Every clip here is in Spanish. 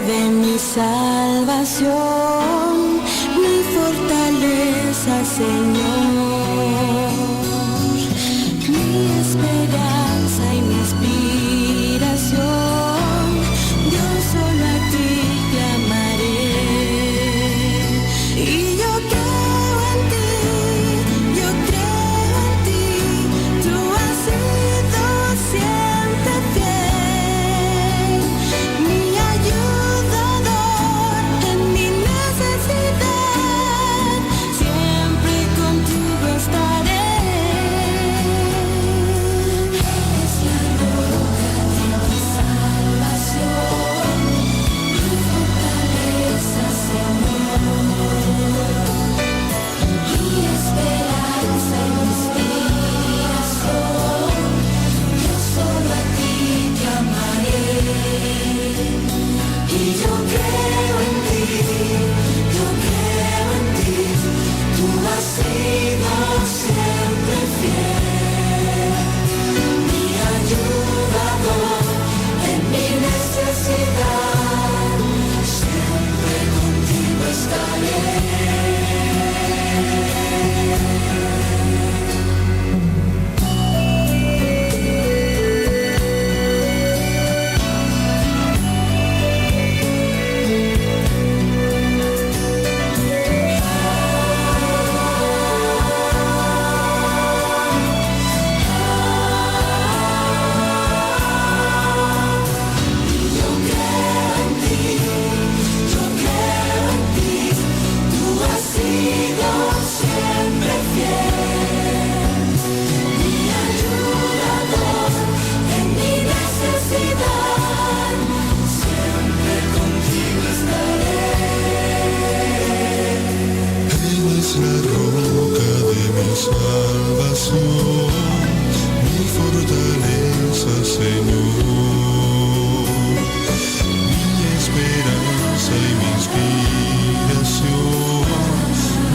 de mi salvación, mi fortaleza, Señor, mi esperanza y mi inspiración. Yo solo a ti clamaré. Y yo creo en ti, yo creo en ti. Tú has sido siempre fiel, mi ayudador en mi necesidad. Siempre contigo estaré. Eres la roca de mi salvación, mi fortaleza, Señor, mi esperanza y mi inspiración. Yo solo a ti clamaré. Y yo creo en ti, yo creo en ti. Tú has sido siempre fiel, mi ayudador en mi necesidad. Siempre contigo estaré. Yo creo en ti, yo creo en ti. Tú has sido siempre fiel, mi ayudador en mi necesidad. Siempre contigo estaré. Eres la roca de mi salvación, mi fortaleza, Señor, mi esperanza y mi inspiración.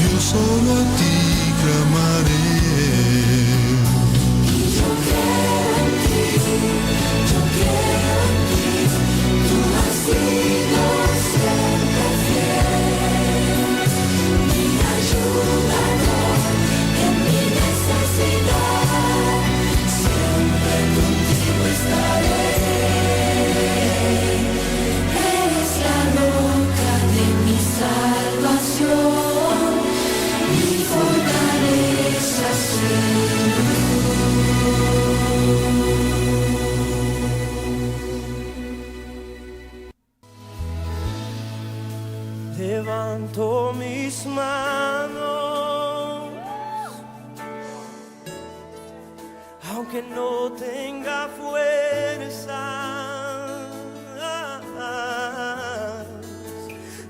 Yo solo a ti clamaré. Yo creo en ti, yo creo en ti. Tú has sido siempre fiel, mi ayudador en mi necesidad. Siempre contigo estaré. Eres la roca de mi salvación, mi fortaleza, Levanto mis manos, aunque no tenga fuerzas.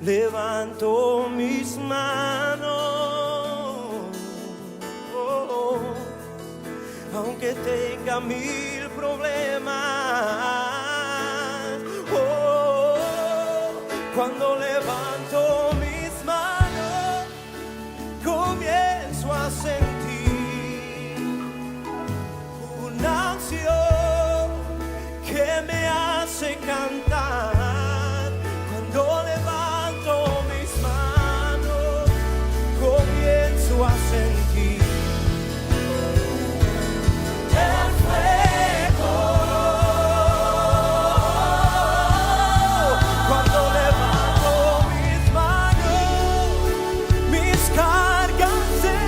Levanto mis manos, aunque tenga 1000 problemas. Cuando levanto mis manos, comienzo a sentir una unción que me hace cantar. Cuando levanto mis manos, comienzo a sentir el fuego. Cuando levanto mis manos, mis cargas se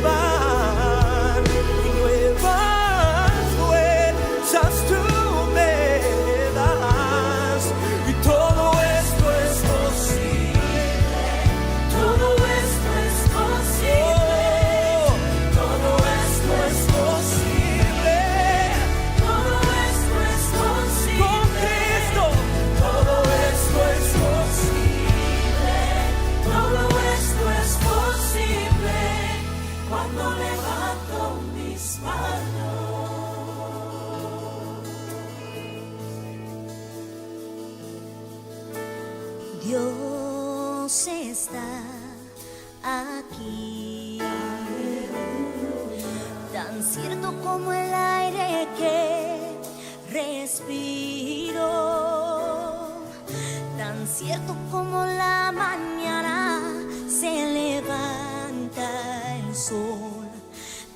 van y nuevas fuerzas tú me das. Y todo esto es posible, todo esto es posible, todo esto es posible, todo esto es posible. Con Cristo todo esto es posible, todo esto es posible. Cuando levanto mis manos. Dios está aquí, tan cierto como el aire que respiro, tan tan cierto como la mañana se levanta el sol,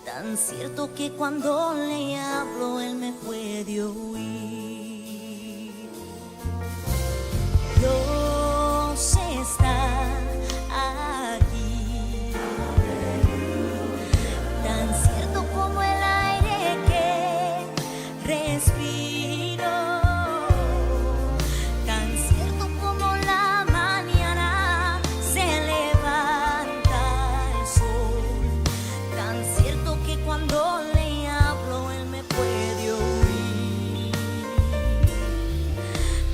tan cierto que cuando le hablo él me puede oír. Dios está aquí, tan cierto como el aire que respiro, tan cierto como la mañana se levanta el sol, tan cierto que cuando le hablo él me puede oír,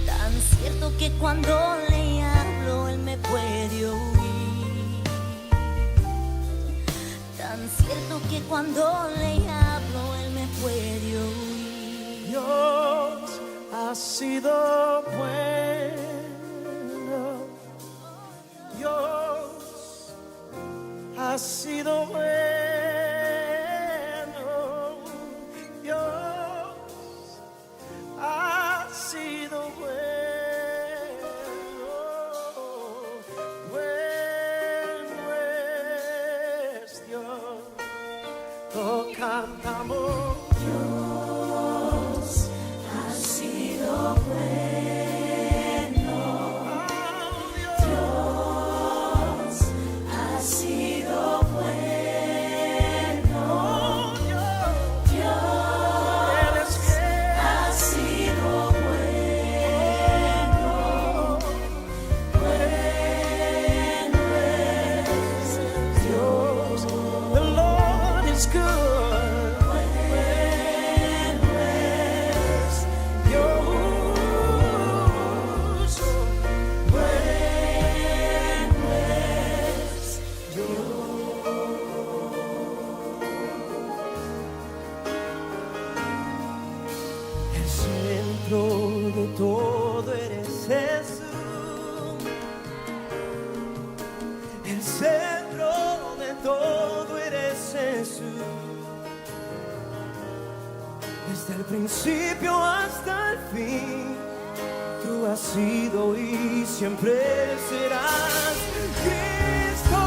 tan cierto que cuando le hablo él me puede oír, tan cierto que cuando le hablo él me puede oír. Dios ha sido bueno, Dios ha sido bueno, Dios ha sido bueno, bueno es Dios, lo cantamos. De todo eres Jesús, el centro de todo eres Jesús, desde el principio hasta el fin, tú has sido y siempre serás Cristo.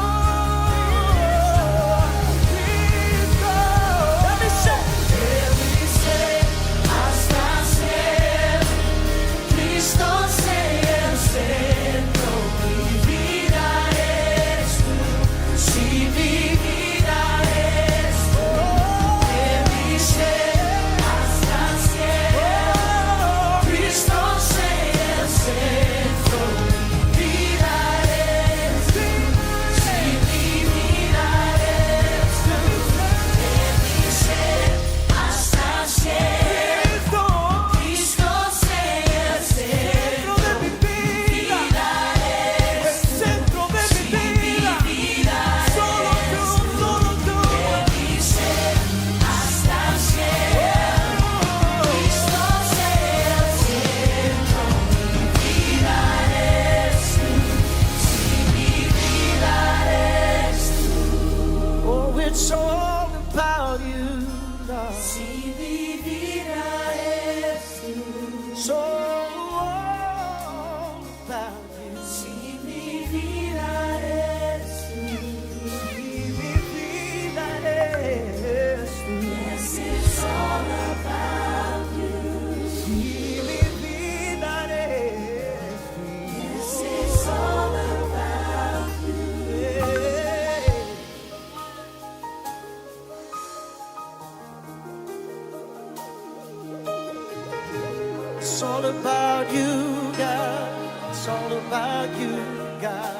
It's all about you, Lord. Si mi vida es tú, It's all about you. si mi vida es tú, Si mi vida es tú. yes, it's all about you. Si mi vida es tú. Yes, it's all about you. It's all about you, God. It's all about you, God.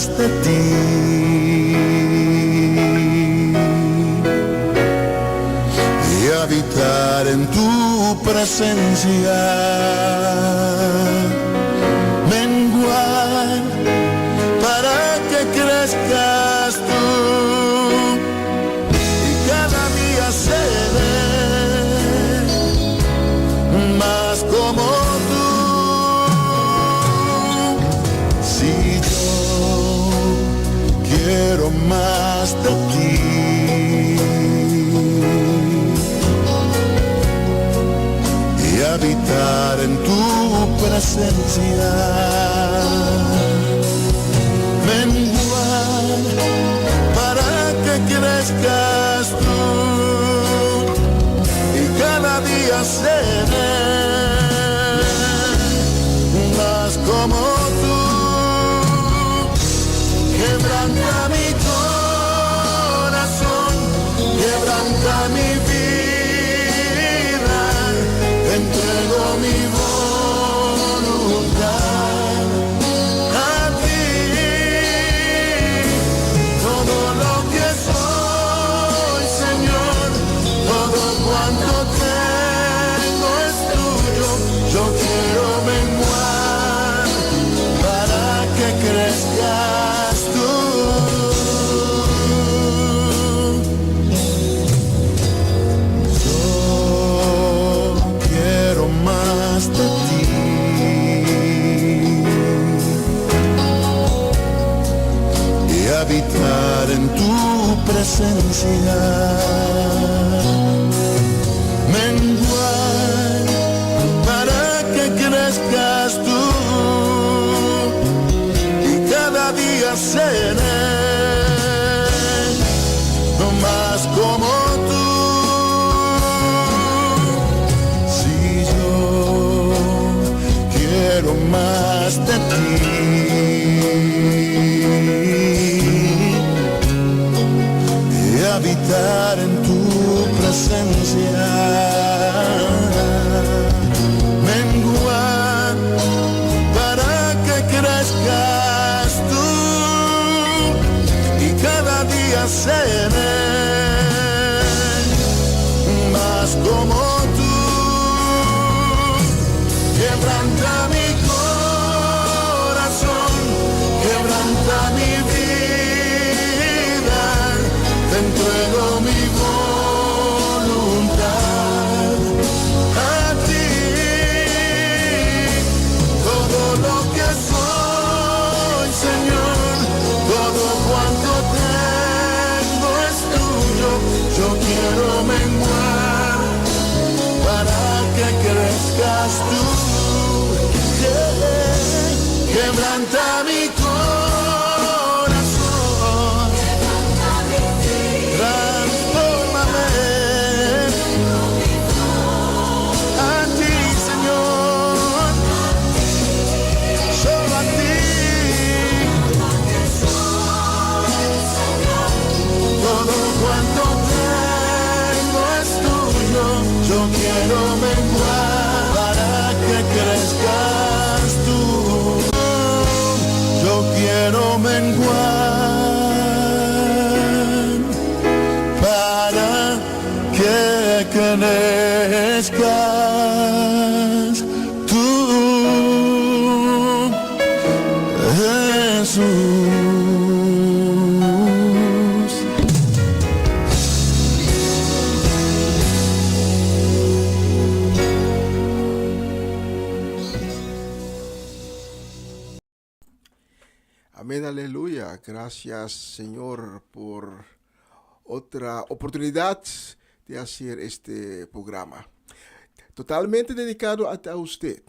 más de ti y habitar en tu presencia, menguar para que crezcas tú y cada día seré más como tú. Si yo quiero más de ti y habitar en tu presencia, menguar para que crezcas tú y cada día seré más como tú. Quebranta mi corazón, quebranta mi vida, te entrego mi voluntad a ti. Todo lo que soy, Señor, todo cuanto tengo es tuyo. Yo quiero menguar para que crezcas tú. Yo quiero más de ti y habitar en tu presencia, menguar para que crezcas tú y cada día seré no más como tú. Si yo quiero más de ti y habitar en tu presencia, menguar para que crezcas tú y cada día seré más como tú. Quebranta mi corazón, quebranta mi vida, te entrego mi voluntad a ti. Todo lo que soy, Señor, todo cuanto tengo es tuyo. Yo quiero menguar para que crezcas tú. Quebranta mi corazón, transfórmame a ti, Señor, solo a ti. Todo cuanto tengo es tuyo. Yo quiero menguar para que crezcas tú. Yo quiero menguar para que crezcas tú, Jesús. Amén, aleluya. Gracias, Señor, por otra oportunidad de hacer este programa. Totalmente dedicado a usted.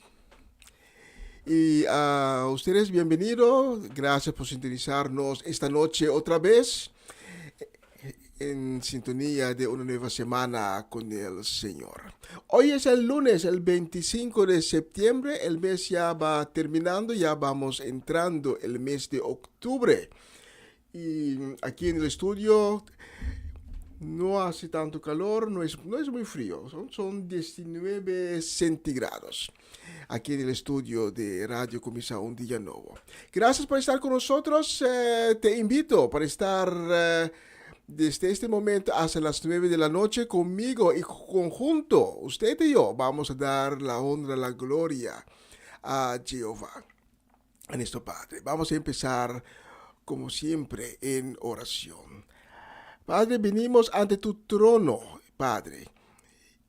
Y a ustedes, bienvenido. Gracias por sintonizarnos esta noche otra vez en sintonía de una nueva semana con el Señor. Hoy es el lunes, el 25 de septiembre. El mes ya va terminando, ya vamos entrando el mes de octubre. Y aquí en el estudio No hace tanto calor, no es muy frío, son 19 centígrados aquí en el estudio de Radio Comienza un Día Nuevo. Gracias por estar con nosotros, te invito para estar desde este momento hasta las 9 de la noche conmigo y conjunto, usted y yo, vamos a dar la honra, la gloria a Jehová, a nuestro Padre. Vamos a empezar como siempre en oración. Padre, venimos ante tu trono, Padre,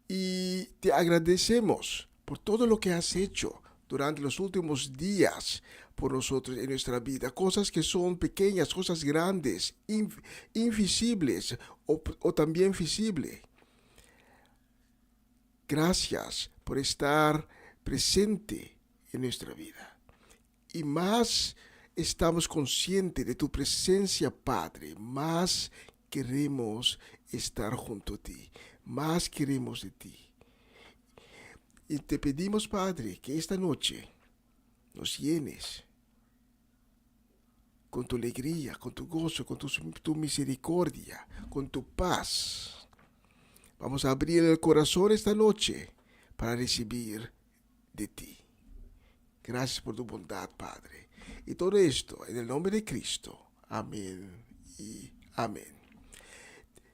y te agradecemos por todo lo que has hecho durante los últimos días por nosotros en nuestra vida. Cosas que son pequeñas, cosas grandes, invisibles o también visibles. Gracias por estar presente en nuestra vida. Y más estamos conscientes de tu presencia, Padre, más queremos estar junto a ti, más queremos de ti. Y te pedimos, Padre, que esta noche nos llenes con tu alegría, con tu gozo, con tu misericordia, con tu paz. Vamos a abrir el corazón esta noche para recibir de ti. Gracias por tu bondad, Padre. Y todo esto en el nombre de Cristo. Amén y amén.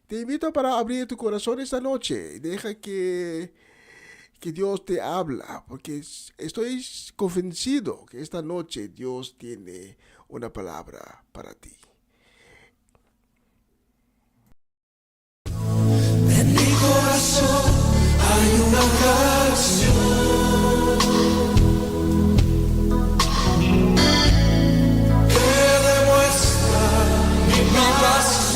Te invito para abrir tu corazón esta noche. Deja que Dios te habla, porque estoy convencido que esta noche Dios tiene una palabra para ti. En mi corazón hay una canción que demuestra mi pasión.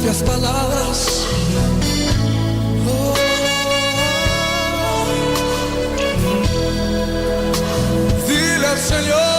propias palabras. Oh, dile al Señor.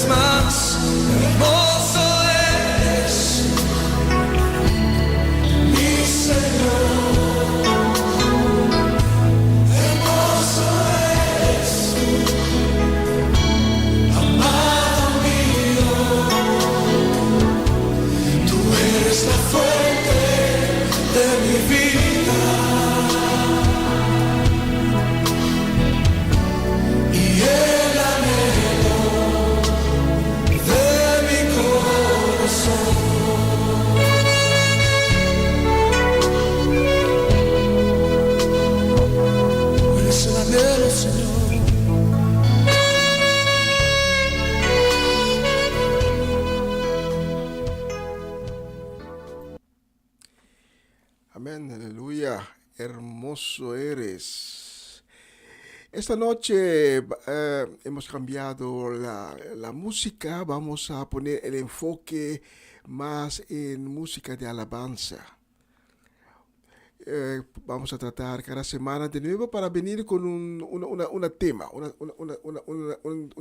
Más hermoso eres, mi Señor. Hermoso eres tú, amado mío. Tú eres la fuente de mi vida y el anhelo de mi corazón. Eres el anhelo, Señor. Amén, aleluya. Hermoso eres. Esta noche hemos cambiado la música. Vamos a poner el enfoque más en música de alabanza. Vamos a tratar cada semana de nuevo para venir con un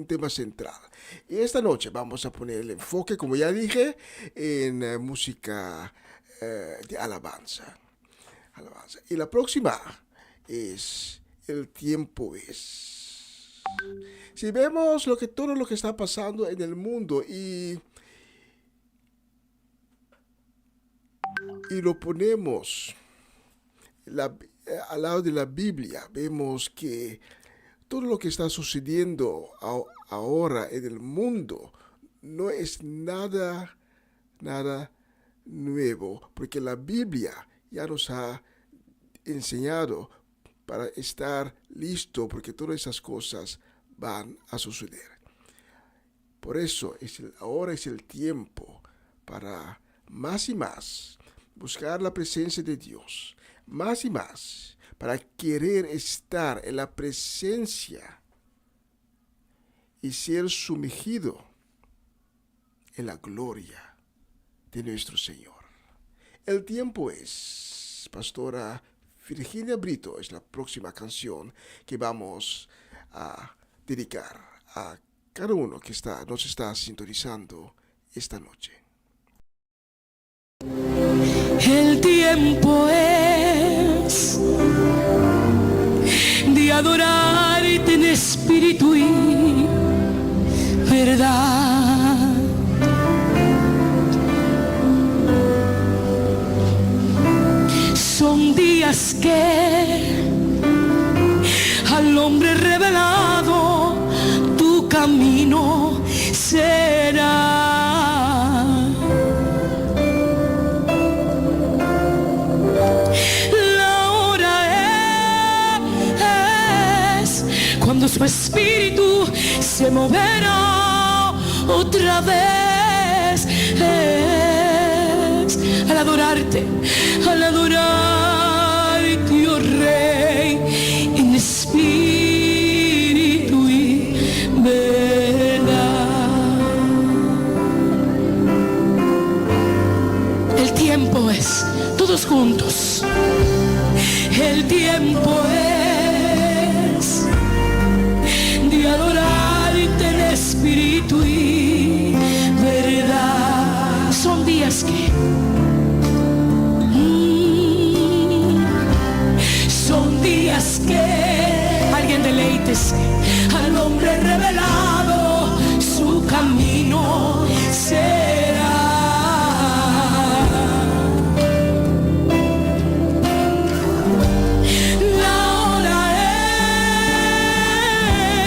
tema central. Y esta noche vamos a poner el enfoque, como ya dije, en música de alabanza. Y la próxima es El tiempo es. Si vemos todo lo que está pasando en el mundo y lo ponemos al lado de la Biblia, vemos que todo lo que está sucediendo ahora en el mundo no es nada nuevo, porque la Biblia ya nos ha enseñado para estar listo, porque todas esas cosas van a suceder. Por eso ahora es el tiempo para más y más buscar la presencia de Dios, más y más para querer estar en la presencia y ser sumergido en la gloria de nuestro Señor. El tiempo es, Pastora Virginia Brito, es la próxima canción que vamos a dedicar a cada uno que nos está sintonizando esta noche. El tiempo es de adorarte en espíritu y verdad. Son días que al hombre revelado tú camino será. La hora es cuando su espíritu se moverá otra vez. Es al adorarte, oh Rey, en espíritu y verdad. El tiempo es, todos juntos, el tiempo es de adorarte en espíritu y verdad. Son días que alguien deleítese al hombre revelado, su camino será. La hora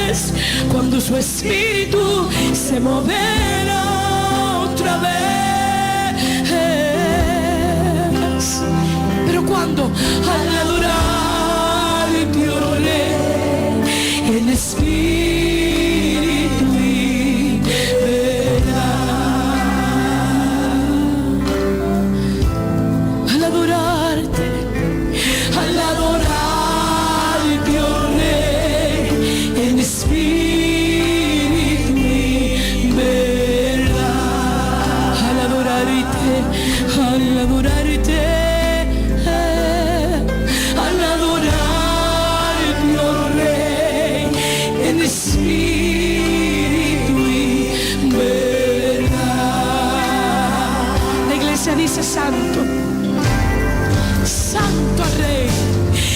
es cuando su espíritu se moverá otra vez. Pero cuando al adorar en espíritu y verdad, al adorarte, oh Rey, en espíritu y verdad, al adorarte, espíritu y verdad. La iglesia dice santo, santo al Rey,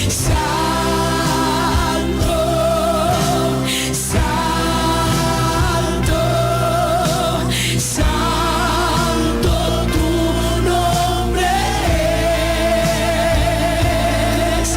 santo, santo, santo tu nombre es.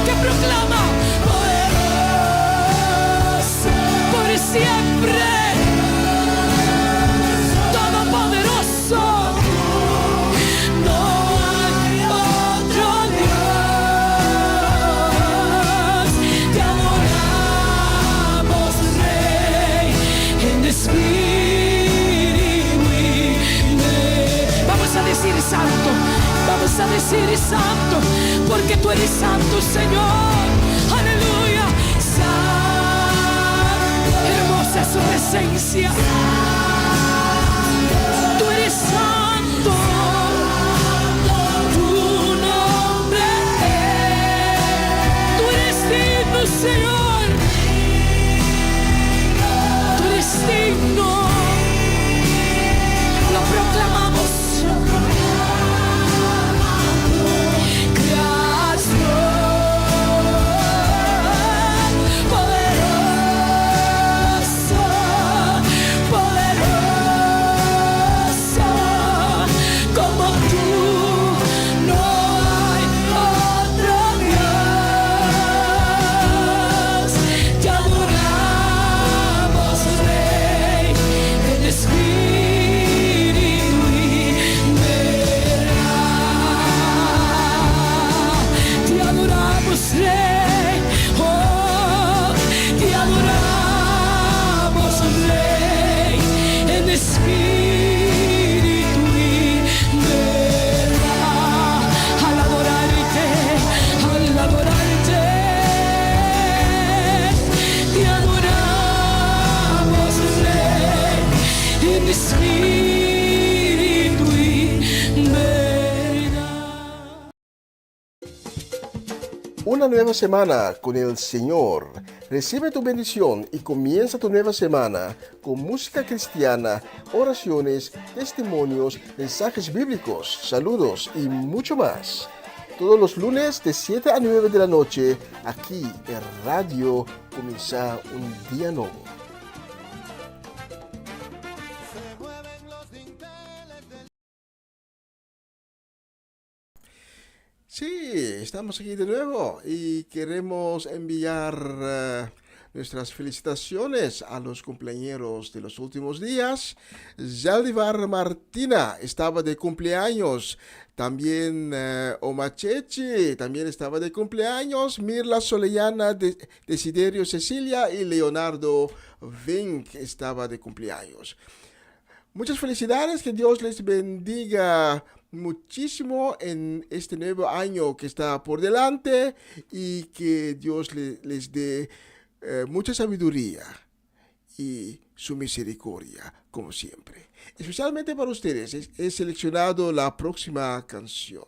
Que proclama poderoso por siempre, todopoderoso. No hay otro Dios. Te adoramos, Rey, en espíritu y verdad. Vamos a decir santo. Vamos a decir santo, porque tú eres santo, Señor. Aleluya. Santo, hermosa es su presencia. Tú eres santo. Tu nombre es. Tú eres digno, Señor. Tú eres digno. Lo proclamamos. Poderoso, poderoso. una nueva semana con el Señor. Recibe tu bendición y comienza tu nueva semana con música cristiana, oraciones, testimonios, mensajes bíblicos, saludos y mucho más. Todos los lunes de 7 a 9 de la noche, aquí en Radio Comienza un Día Nuevo. Sí, estamos aquí de nuevo y queremos enviar nuestras felicitaciones a los cumpleañeros de los últimos días. Zaldivar Martina estaba de cumpleaños. También Omachechi también estaba de cumpleaños. Mirla Solellana, Desiderio Cecilia y Leonardo Vink estaba de cumpleaños. Muchas felicidades, que Dios les bendiga muchísimo en este nuevo año que está por delante y que Dios les dé mucha sabiduría y su misericordia, como siempre. Especialmente para ustedes, he seleccionado la próxima canción.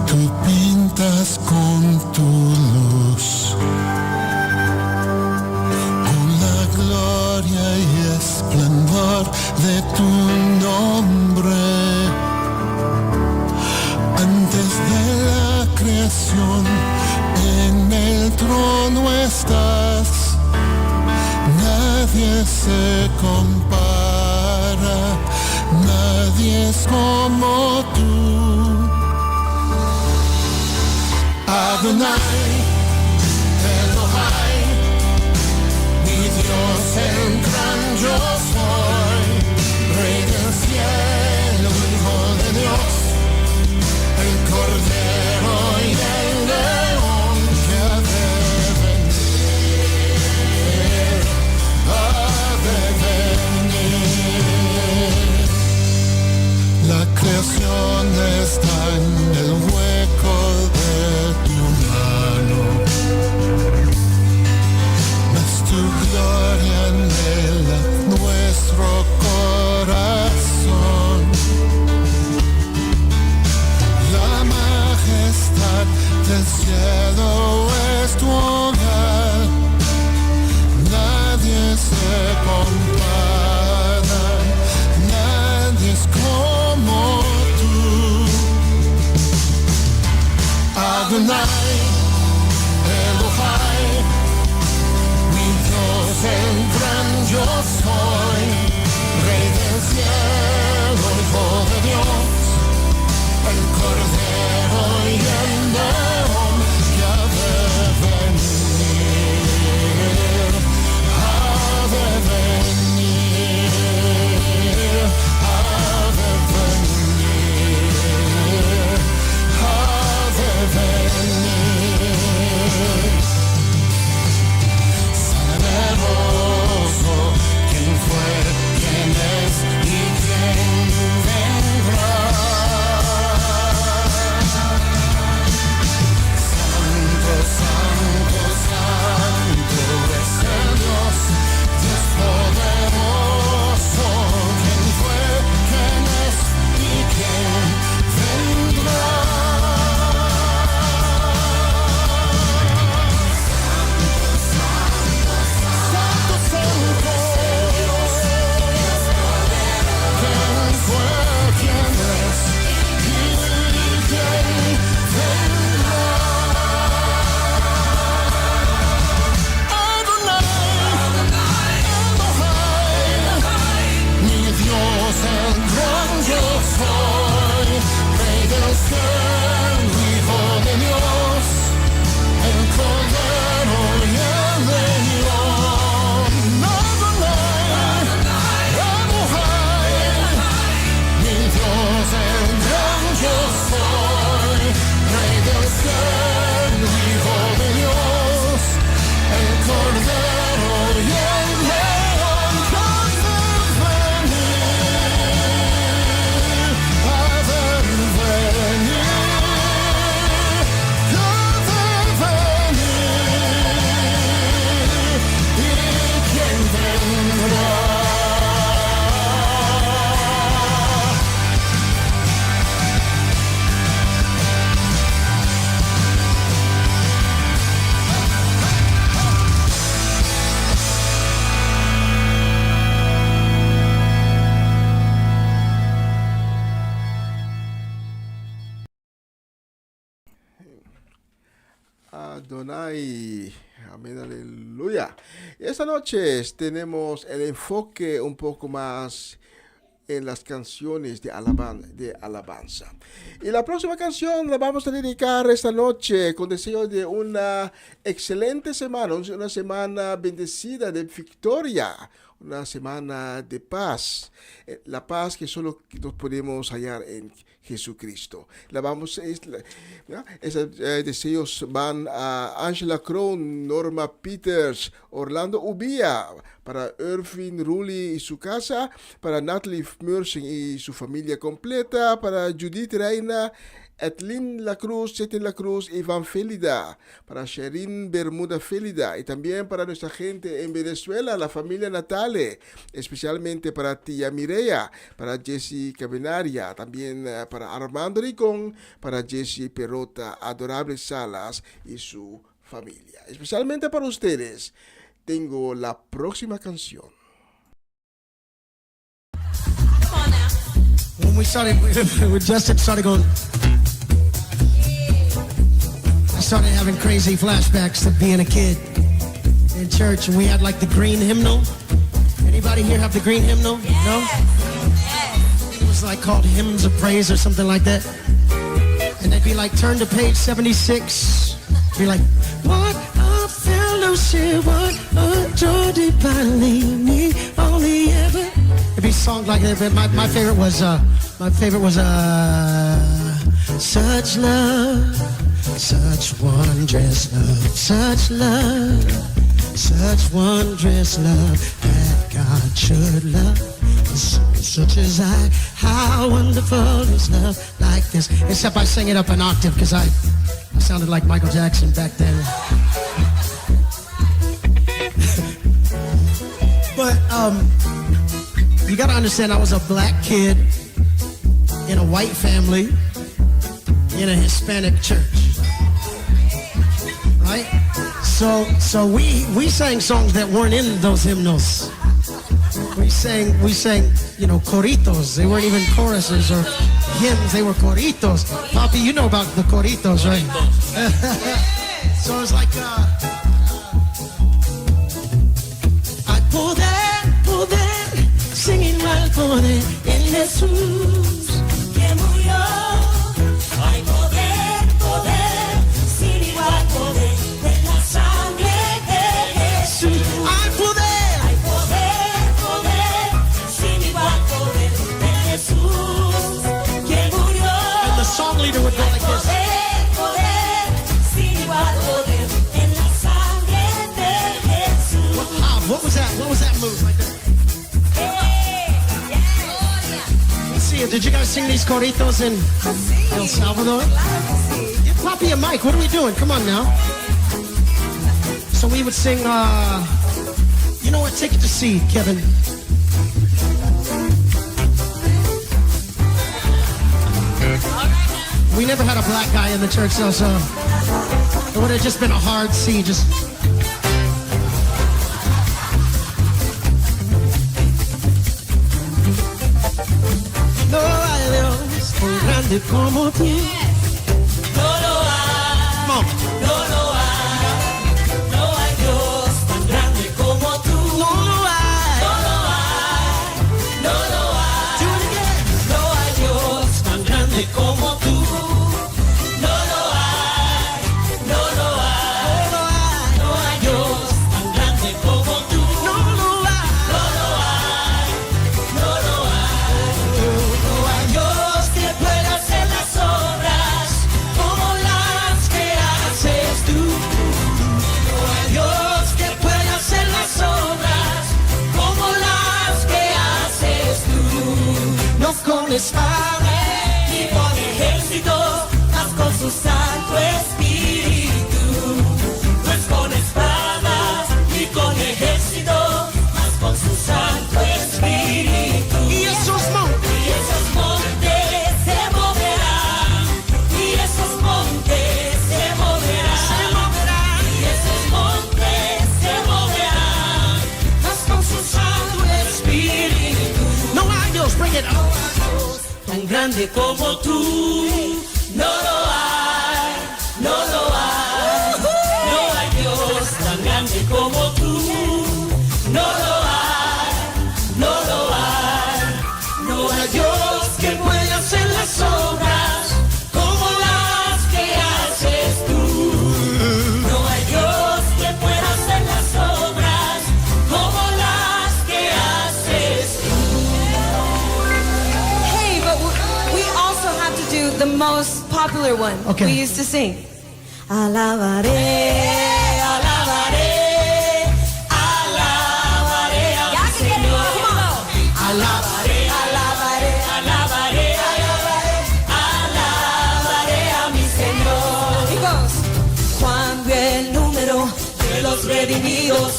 Tú pintas con tu luz, con la gloria y esplendor de tu nombre. Antes de la creación, en el trono estás. Nadie se compara, nadie es como tú. Adonai, Elohai, mi Dios, el gran yo soy, Rey del cielo, Hijo de Dios, el Cordero y el León que ha de venir. La creación está en el hueco de tu mano. Adonai. Amén, aleluya. Esta noche tenemos el enfoque un poco más en las canciones de alabanza. Y la próxima canción la vamos a dedicar esta noche con deseo de una excelente semana, una semana bendecida de victoria, una semana de paz, la paz que solo nos podemos hallar en Jesucristo. Esos deseos van a Angela Krohn, Norma Peters, Orlando Ubía, para Irving Rulli y su casa, para Natalie Mersing y su familia completa, para Judith Reina, Etlin La Cruz, Setin La Cruz, Iván Félida, para Sherin Bermuda Félida, y también para nuestra gente en Venezuela, la familia Natale, especialmente para tía Mireya, para Jessie Cabenaria, también para Armando Ricón, para Jessie Perrota, Adorable Salas y su familia. Especialmente para ustedes, tengo la próxima canción. When we started, when Justin started going, I started having crazy flashbacks to being a kid in church, and we had like the green hymnal. Anybody here have the green hymnal? Yes. No? Yes. It was like called Hymns of Praise or something like that. And they'd be like, turn to page 76. Be like, what a fellowship, what a joy divine me, only ever. It'd be songs like that, but my favorite was such love, such wondrous love, such love, such wondrous love that God should love. Such as I, how wonderful is love like this. Except I sang it up an octave because I sounded like Michael Jackson back then. But you gotta understand, I was a black kid in a white family in a Hispanic church, right? So we sang songs that weren't in those hymnals. We sang, you know, coritos. They weren't even choruses or hymns. They were coritos. Papi, you know about the coritos, right? So it's like, I poder, singing al poder en Jesús que murió. Hay poder, sin igual poder de la sangre de Jesús. Hay poder, sin igual poder de Jesús que murió. And the song leader would go like this. Poder, sin igual poder en la sangre de Jesús. What was that? What was that move right there? Did you guys sing these coritos in El Salvador? Give Papi a mic. What are we doing? Come on now. So we would sing, you know what? Take it to C, Kevin. We never had a black guy in the church, though, so it would have just been a hard C. Just. No hay Dios tan grande como tú. No lo hay. No lo hay. No hay Dios tan grande como tú. No lo hay. No lo hay. No lo hay. Do it again. No hay Dios tan grande como tú. No lo hay. No lo hay. No lo hay. No hay Dios tan grande como tú. No lo hay. No lo hay. No lo hay. No hay Dios que pueda hacer las obras como las que haces tú. No hay Dios que pueda hacer las obras como las que haces tú. No con espada ni con ejército, mas con su Santo Espíritu. No es con espadas ni con ejército, mas con su Santo Espíritu. Y esos montes se moverán. Y esos montes se moverán. Y esos montes se moverán. Mas con su Santo Espíritu. No hay Dios, bring it up. Tan grande como tú. No lo hay. No lo hay. grande como tú. No lo hay, no lo hay. No hay Dios que pueda hacer las obras como las que haces tú. No hay Dios que pueda hacer las obras como las que haces tú. Hey, but we also have to do the most popular one Okay. we used to sing. Alabaré, alabaré, alabaré a mi Señor. Alabaré, alabaré, alabaré, alabaré a mi Señor. Chicos, Cuando el número de los redimidos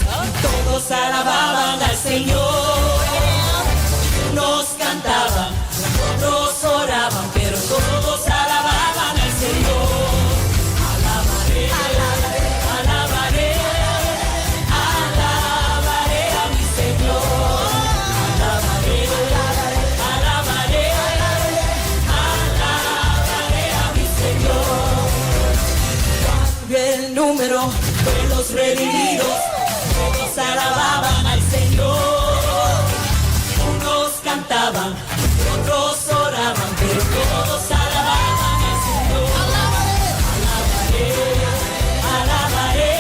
todos alababan al Señor. Unos cantaban, otros oraban, pero todos alababan al Señor. Alabaré, alabaré, alabaré, alabaré a mi Señor. Alabaré, alabaré, alabaré, alabaré a mi Señor. El número de los redimidos todos alababan al Señor. Unos cantaban, otros oraban, pero todos alababan al Señor. Alabaré, alabaré,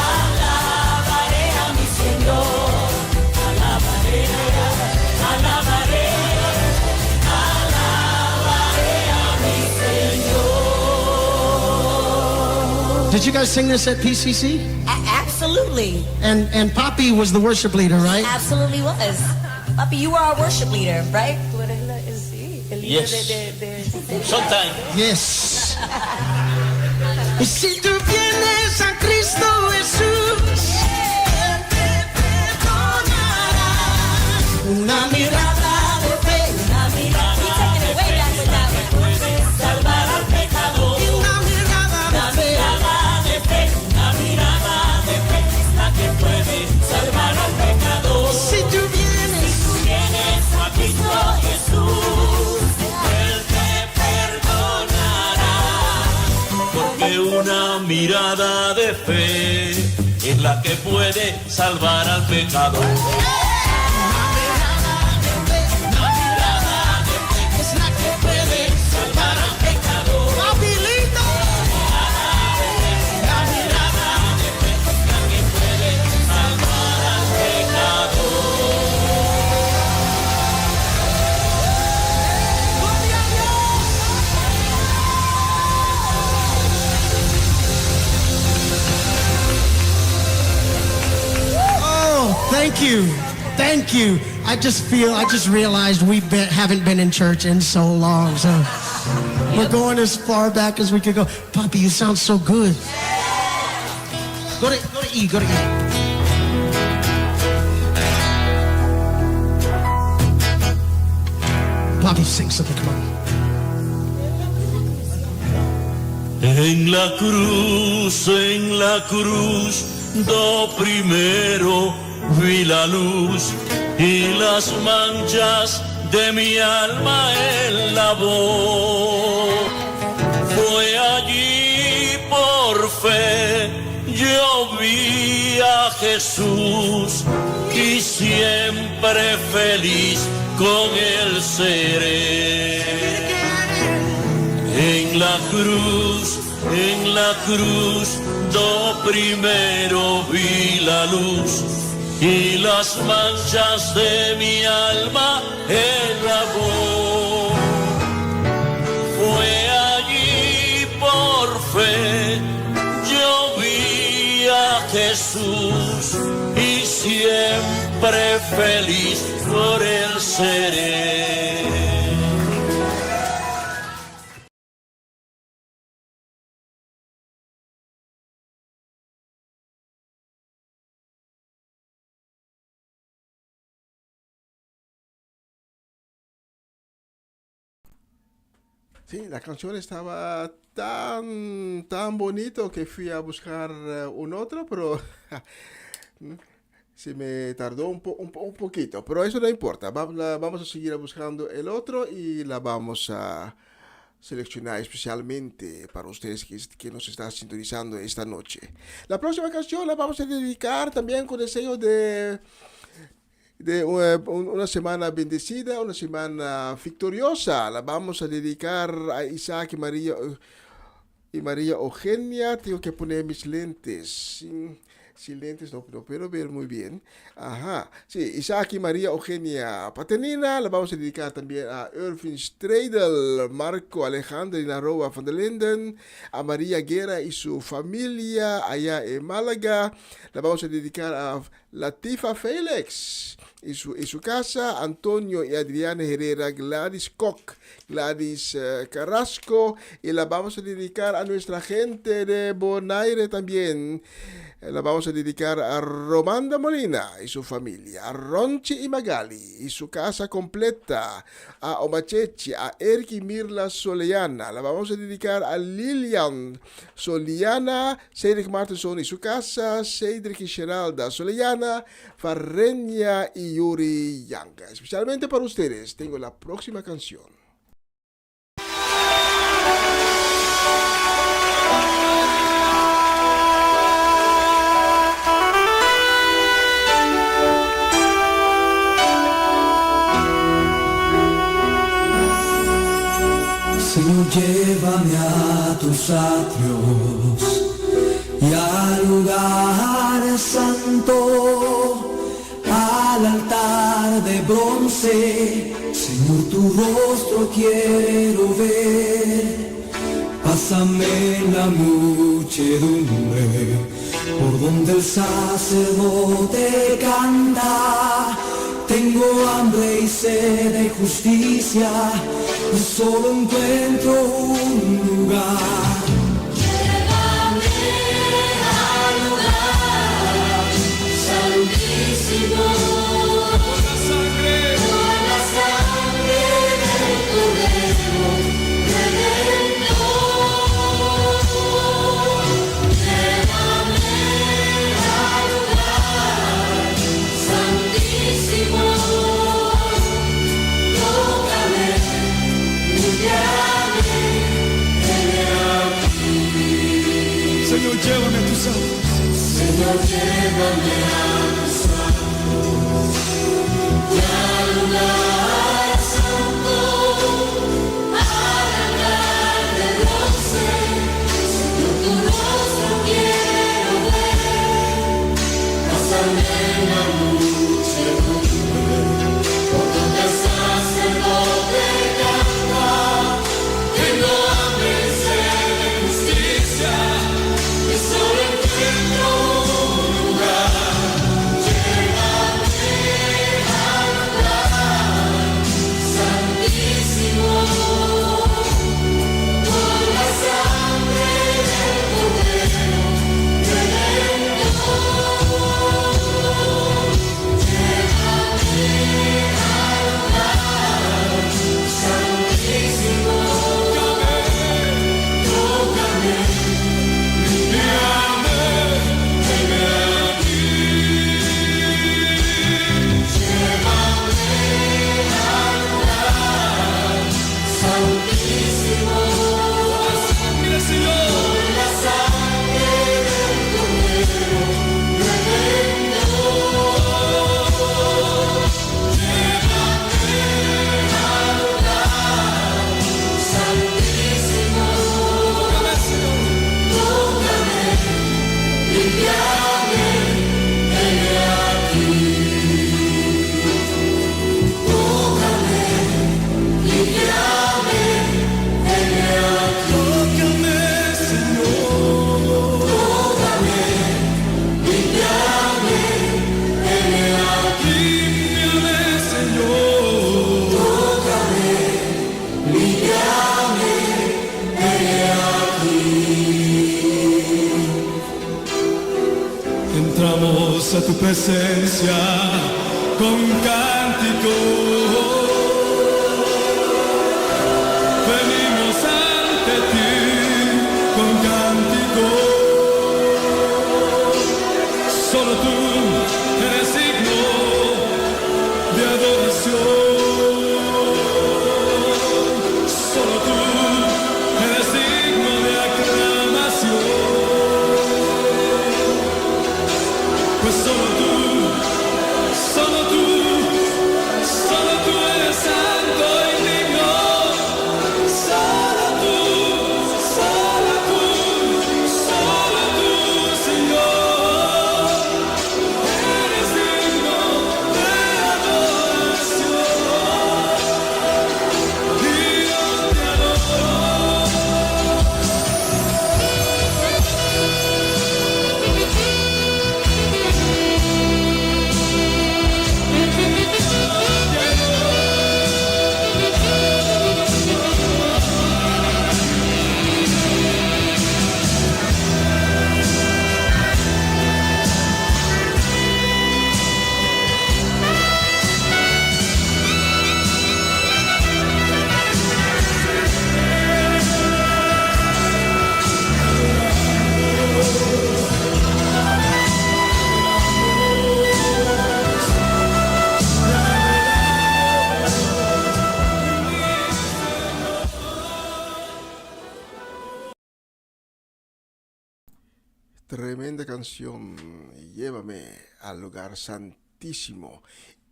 alabaré a mi Señor. Alabaré, alabaré, alabaré a mi Señor. Did you guys sing this at PCC? absolutely, And Poppy was the worship leader, right? absolutely was. Papi, you were our worship leader, right? Yes. Sometimes. Yes. Y si tú vienes a Cristo Jesús, Él te perdonará. Una mirada de fe, Una mirada He's taking it way back with that one. puede salvar al pecador. una mirada Una de fe. mirada de fe, una mirada de fe es la que puede salvar al pecador. Si tú vienes, Tú vienes a Cristo Jesús, Él te perdonará. Porque una mirada de fe es la que puede salvar al pecador. es la que puede salvar al pecador. Papi lindo. La mirada de fe es la que puede salvar al pecador. Gloria a Dios. Oh, thank you. Thank you. I just realized haven't been in church in so long. So we're going as far back as we could go. Poppy, you sound so good. Go to E, go to E. Poppy, sing something, come on. En la cruz, do primero vi la luz y las manchas de mi alma él lavó. Fue allí por fe, yo vi a Jesús y siempre feliz con él seré. En la cruz, do primero vi la luz y las manchas de mi alma él lavó. Fue allí por fe, yo vi a Jesús y siempre feliz por él seré. Sí, la canción estaba tan bonito que fui a buscar un otro, pero se me tardó un poquito. Pero eso no importa. Vamos a seguir buscando el otro y la vamos a seleccionar especialmente para ustedes que nos están sintonizando esta noche. La próxima canción la vamos a dedicar también con deseo de una semana bendecida, una semana victoriosa. La vamos a dedicar a Isaac y María Eugenia. Tengo que poner mis lentes. Sin lentes no puedo ver muy bien. Ajá. Sí, Isaac y María Eugenia Paternina. La vamos a dedicar también a Irving Stradel, Marco Alejandro y Naroa van der Linden, a María Guerra y su familia allá en Málaga. La vamos a dedicar a Latifa Félix y su casa, Antonio y Adriana Herrera, Gladys Koch, Gladys Carrasco, y la vamos a dedicar a nuestra gente de Bonaire también. La vamos a dedicar a Romanda Molina y su familia, a Ronchi y Magali y su casa completa, a Omachechi, a Eric y Mirla Soleana. La vamos a dedicar a Lilian Soliana, Cedric Martinson y su casa, Cedric y Geralda Soleana, Farreña y Yuri Yanga. Especialmente para ustedes tengo la próxima canción. Señor, llévame a tus atrios y al lugar santo, al altar de bronce. Señor, tu rostro quiero ver. Pásame en la muchedumbre por donde el sacerdote canta. Tengo hambre y sed de justicia y solo encuentro un lugar. Llévame al lugar santísimo, por la sangre del Cordero Redentor. Llévame al lugar santísimo. Señor, llévame a tus aguas. Señor, llévame a tus aguas y al lugar santo, al altar de bronce. Señor, tu rostro quiero ver. Pásame en la muchedumbre por donde el sacerdote canta. Tengo hambre y sed de justicia. Solo encuentro un lugar. Llévame al lugar santísimo, por la sangre del Cordero Redentor. Llévame al lugar santísimo. Tócame. Entramos a tu presencia con cántico. Venimos ante ti con cántico. Solo tú eres digno de adoración. Solo tú Tremenda canción, Llévame al lugar santísimo.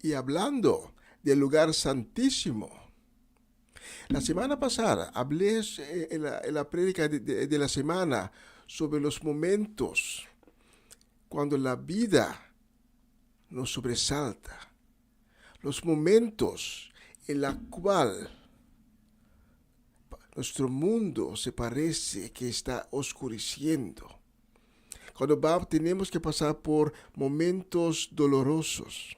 Y hablando del lugar santísimo, la semana pasada hablé en la prédica de la semana sobre los momentos cuando la vida nos sobresalta, los momentos en la cual nuestro mundo se parece que está oscureciendo. Cuando tenemos que pasar por momentos dolorosos,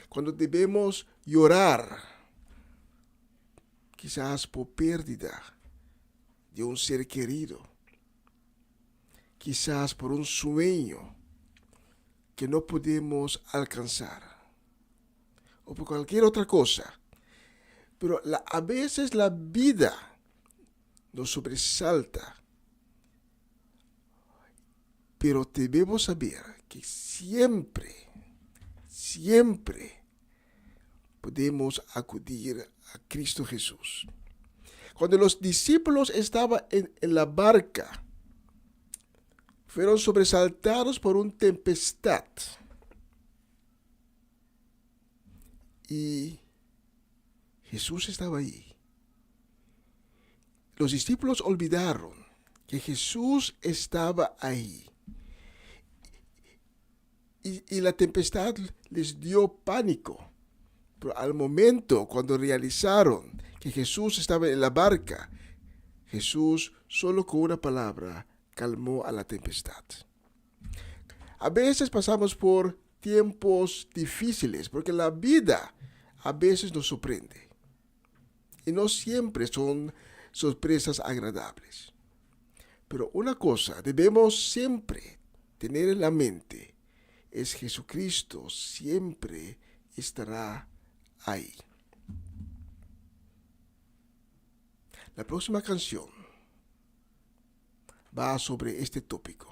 cuando debemos llorar, quizás por pérdida de un ser querido, quizás por un sueño que no podemos alcanzar, o por cualquier otra cosa. Pero a veces la vida nos sobresalta. Pero debemos saber que siempre podemos acudir a Cristo Jesús. Cuando los discípulos estaban en la barca, fueron sobresaltados por una tempestad. Y Jesús estaba ahí. Los discípulos olvidaron que Jesús estaba ahí. Y la tempestad les dio pánico. Pero al momento cuando realizaron que Jesús estaba en la barca, Jesús solo con una palabra calmó a la tempestad. A veces pasamos por tiempos difíciles porque la vida a veces nos sorprende. Y no siempre son sorpresas agradables. Pero una cosa debemos siempre tener en la mente es Jesucristo siempre estará ahí. La próxima canción va sobre este tópico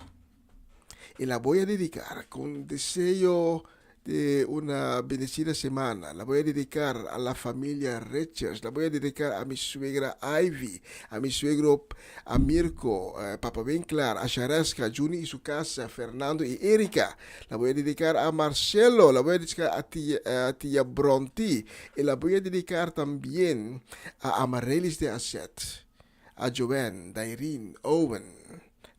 y la voy a dedicar con deseo de una bendecida semana. La voy a dedicar a la familia Richards, la voy a dedicar a mi suegra Ivy, a mi suegro a Mirko, Papa Winkler, a Sharaska, Juni y su casa, Fernando y Erika. La voy a dedicar a Marcelo, la voy a dedicar a tía Bronti y la voy a dedicar también a Amarelis de Asset, a Joanne, Dairin, Owen.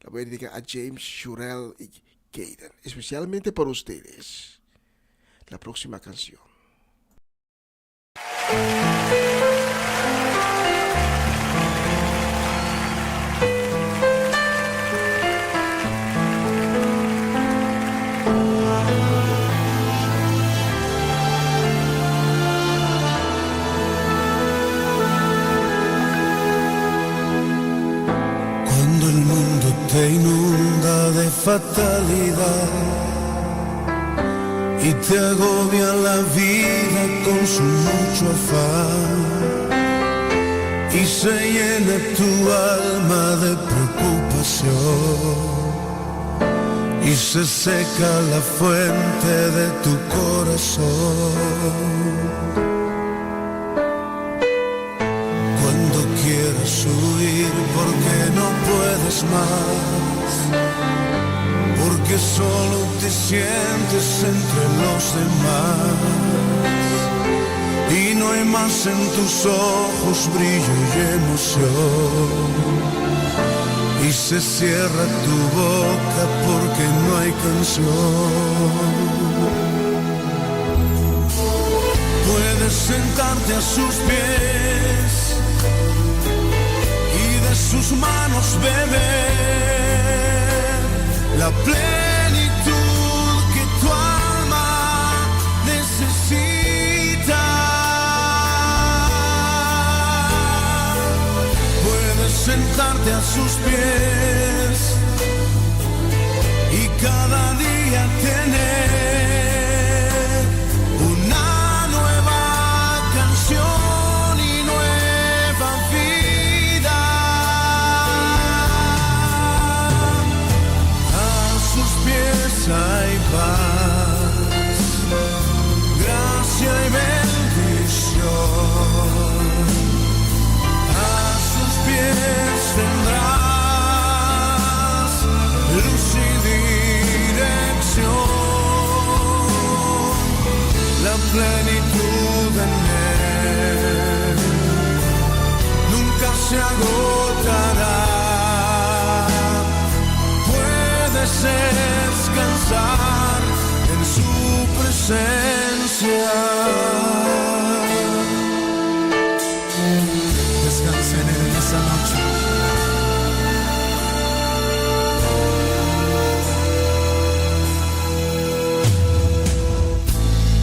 La voy a dedicar a James, Shurel y Caden, especialmente para ustedes. La próxima canción. Cuando el mundo te inunda de fatalidad y te agobia la vida con su mucho afán y se llena tu alma de preocupación y se seca la fuente de tu corazón. Cuando quieres huir porque no puedes más, porque solo te sientes entre los demás y no hay más en tus ojos brillo y emoción y se cierra tu boca porque no hay canción. Puedes sentarte a sus pies y de sus manos beber la plenitud que tu alma necesita. Puedes sentarte a sus pies y cada día tener una nueva canción y nueva vida. Hay paz, gracia y bendición. A sus pies tendrás luz y vida. plenitud en Él nunca se agotará. Puedes descansar en su presencia. Descansa en Él en esa noche.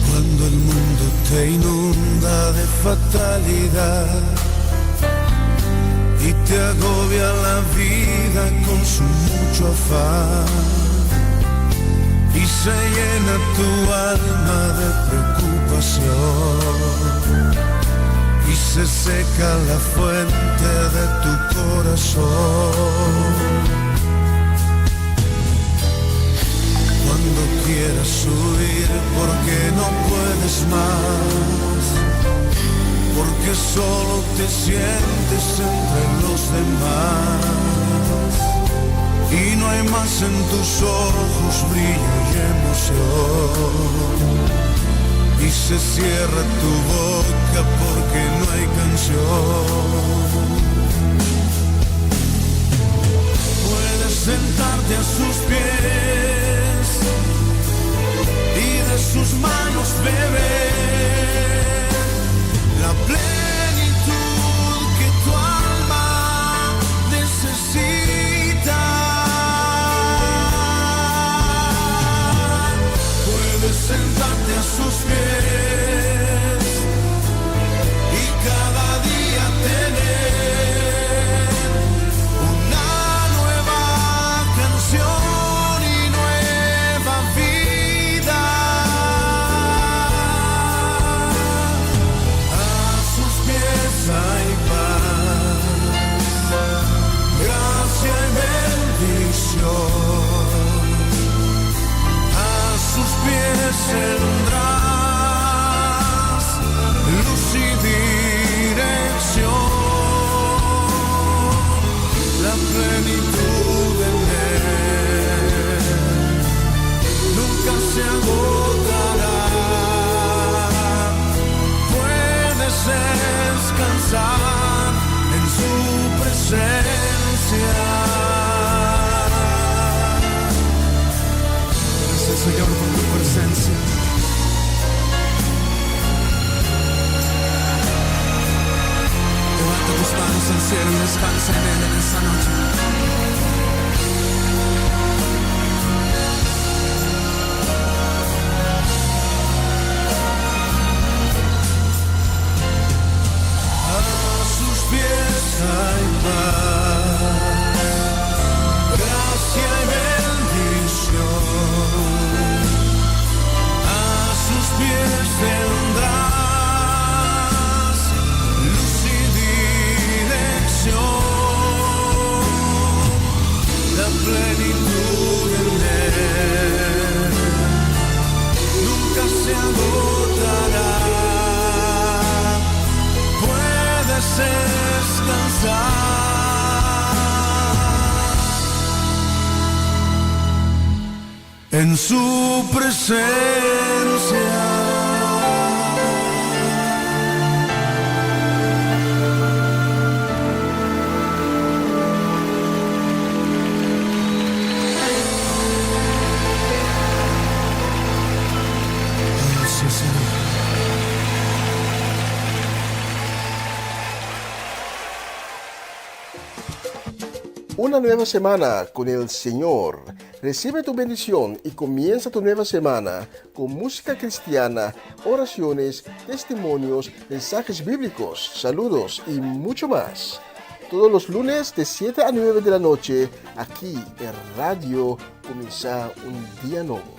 Cuando el mundo te inunda de fatalidad y te agobia la vida con su mucho afán y se llena tu alma de preocupación y se seca la fuente de tu corazón. Cuando quieras huir porque no puedes más, porque solo te sientes entre los demás y no hay más en tus ojos brillo y emoción y se cierra tu boca porque no hay canción. Puedes sentarte a sus pies y de sus manos beber la plenitud que tu alma necesita. Puedes sentarte a sus pies y cada día tener una nueva canción y nueva vida. A sus pies hay paz, gracia y bendición. A sus pies tendrás luz y dirección. La plenitud en Él nunca se agotará. Puedes descansar en su presencia. Gracias, Señor, por tu presencia. Levanta tus manos al cielo y descansa en Él en esta noche. A sus pies hay paz, gracia y bendición. A sus pies tendrás luz y dirección. La plenitud en Él nunca se agotará. Puedes descansar en su presencia. Gracias, Señor. Una nueva semana con el Señor. Recibe tu bendición y comienza tu nueva semana con música cristiana, oraciones, testimonios, mensajes bíblicos, saludos y mucho más. Todos los lunes de 7 a 9 de la noche, aquí en Radio Comienza un Día Nuevo.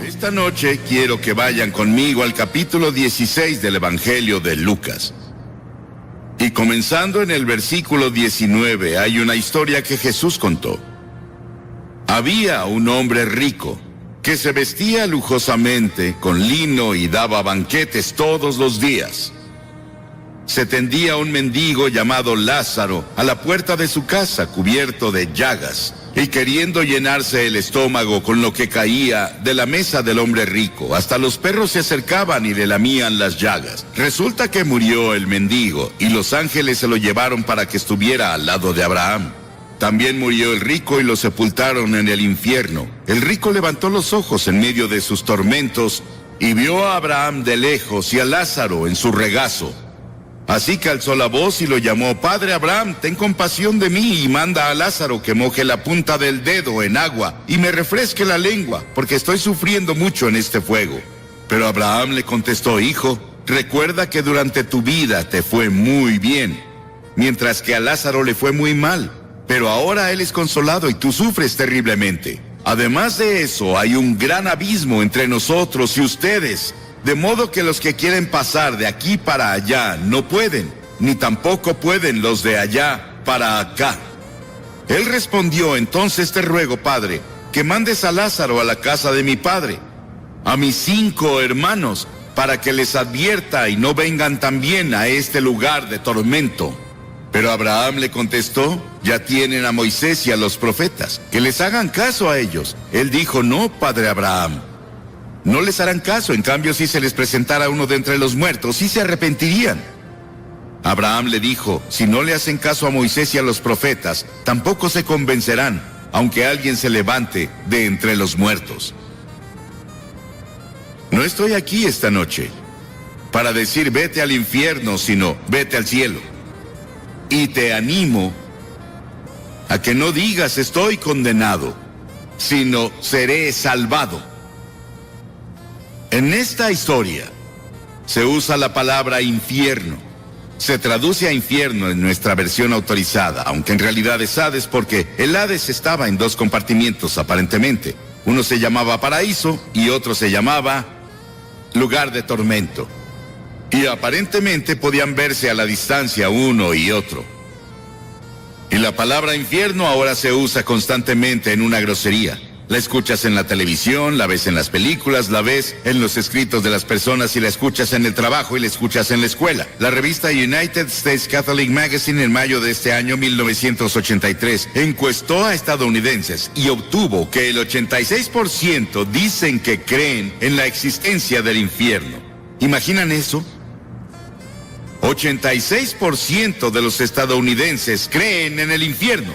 Esta noche quiero que vayan conmigo al capítulo 16 del Evangelio de Lucas. Y comenzando en el versículo 19 hay una historia que Jesús contó. Había un hombre rico que se vestía lujosamente con lino y daba banquetes todos los días. Se tendía un mendigo llamado Lázaro a la puerta de su casa cubierto de llagas y queriendo llenarse el estómago con lo que caía de la mesa del hombre rico. Hasta los perros se acercaban y le lamían las llagas. Resulta que murió el mendigo y los ángeles se lo llevaron para que estuviera al lado de Abraham. También murió el rico y lo sepultaron en el infierno. El rico levantó los ojos en medio de sus tormentos y vio a Abraham de lejos y a Lázaro en su regazo. Así que alzó la voz y lo llamó: Padre Abraham, ten compasión de mí y manda a Lázaro que moje la punta del dedo en agua y me refresque la lengua, porque estoy sufriendo mucho en este fuego. Pero Abraham le contestó: Hijo, recuerda que durante tu vida te fue muy bien, mientras que a Lázaro le fue muy mal. Pero ahora él es consolado y tú sufres terriblemente. Además de eso, hay un gran abismo entre nosotros y ustedes, de modo que los que quieren pasar de aquí para allá no pueden, ni tampoco pueden los de allá para acá. Él respondió: Entonces te ruego, Padre, que mandes a Lázaro a la casa de mi padre, a mis 5 hermanos, para que les advierta y no vengan también a este lugar de tormento. Pero Abraham le contestó: Ya tienen a Moisés y a los profetas, que les hagan caso a ellos. Él dijo: No, Padre Abraham, no les harán caso. En cambio, si se les presentara uno de entre los muertos, sí se arrepentirían. Abraham le dijo: Si no le hacen caso a Moisés y a los profetas, tampoco se convencerán, aunque alguien se levante de entre los muertos. No estoy aquí esta noche para decir vete al infierno, sino vete al cielo. Y te animo a que no digas estoy condenado, sino seré salvado. En esta historia se usa la palabra infierno. Se traduce a infierno en nuestra versión autorizada, aunque en realidad es Hades, porque el Hades estaba en 2 compartimientos aparentemente. Uno se llamaba paraíso y otro se llamaba lugar de tormento. Y aparentemente podían verse a la distancia uno y otro. Y la palabra infierno ahora se usa constantemente en una grosería. La escuchas en la televisión, la ves en las películas, la ves en los escritos de las personas y la escuchas en el trabajo y la escuchas en la escuela. La revista United States Catholic Magazine en mayo de este año 1983 encuestó a estadounidenses y obtuvo que el 86% dicen que creen en la existencia del infierno. ¿Imaginan eso? 86% de los estadounidenses creen en el infierno.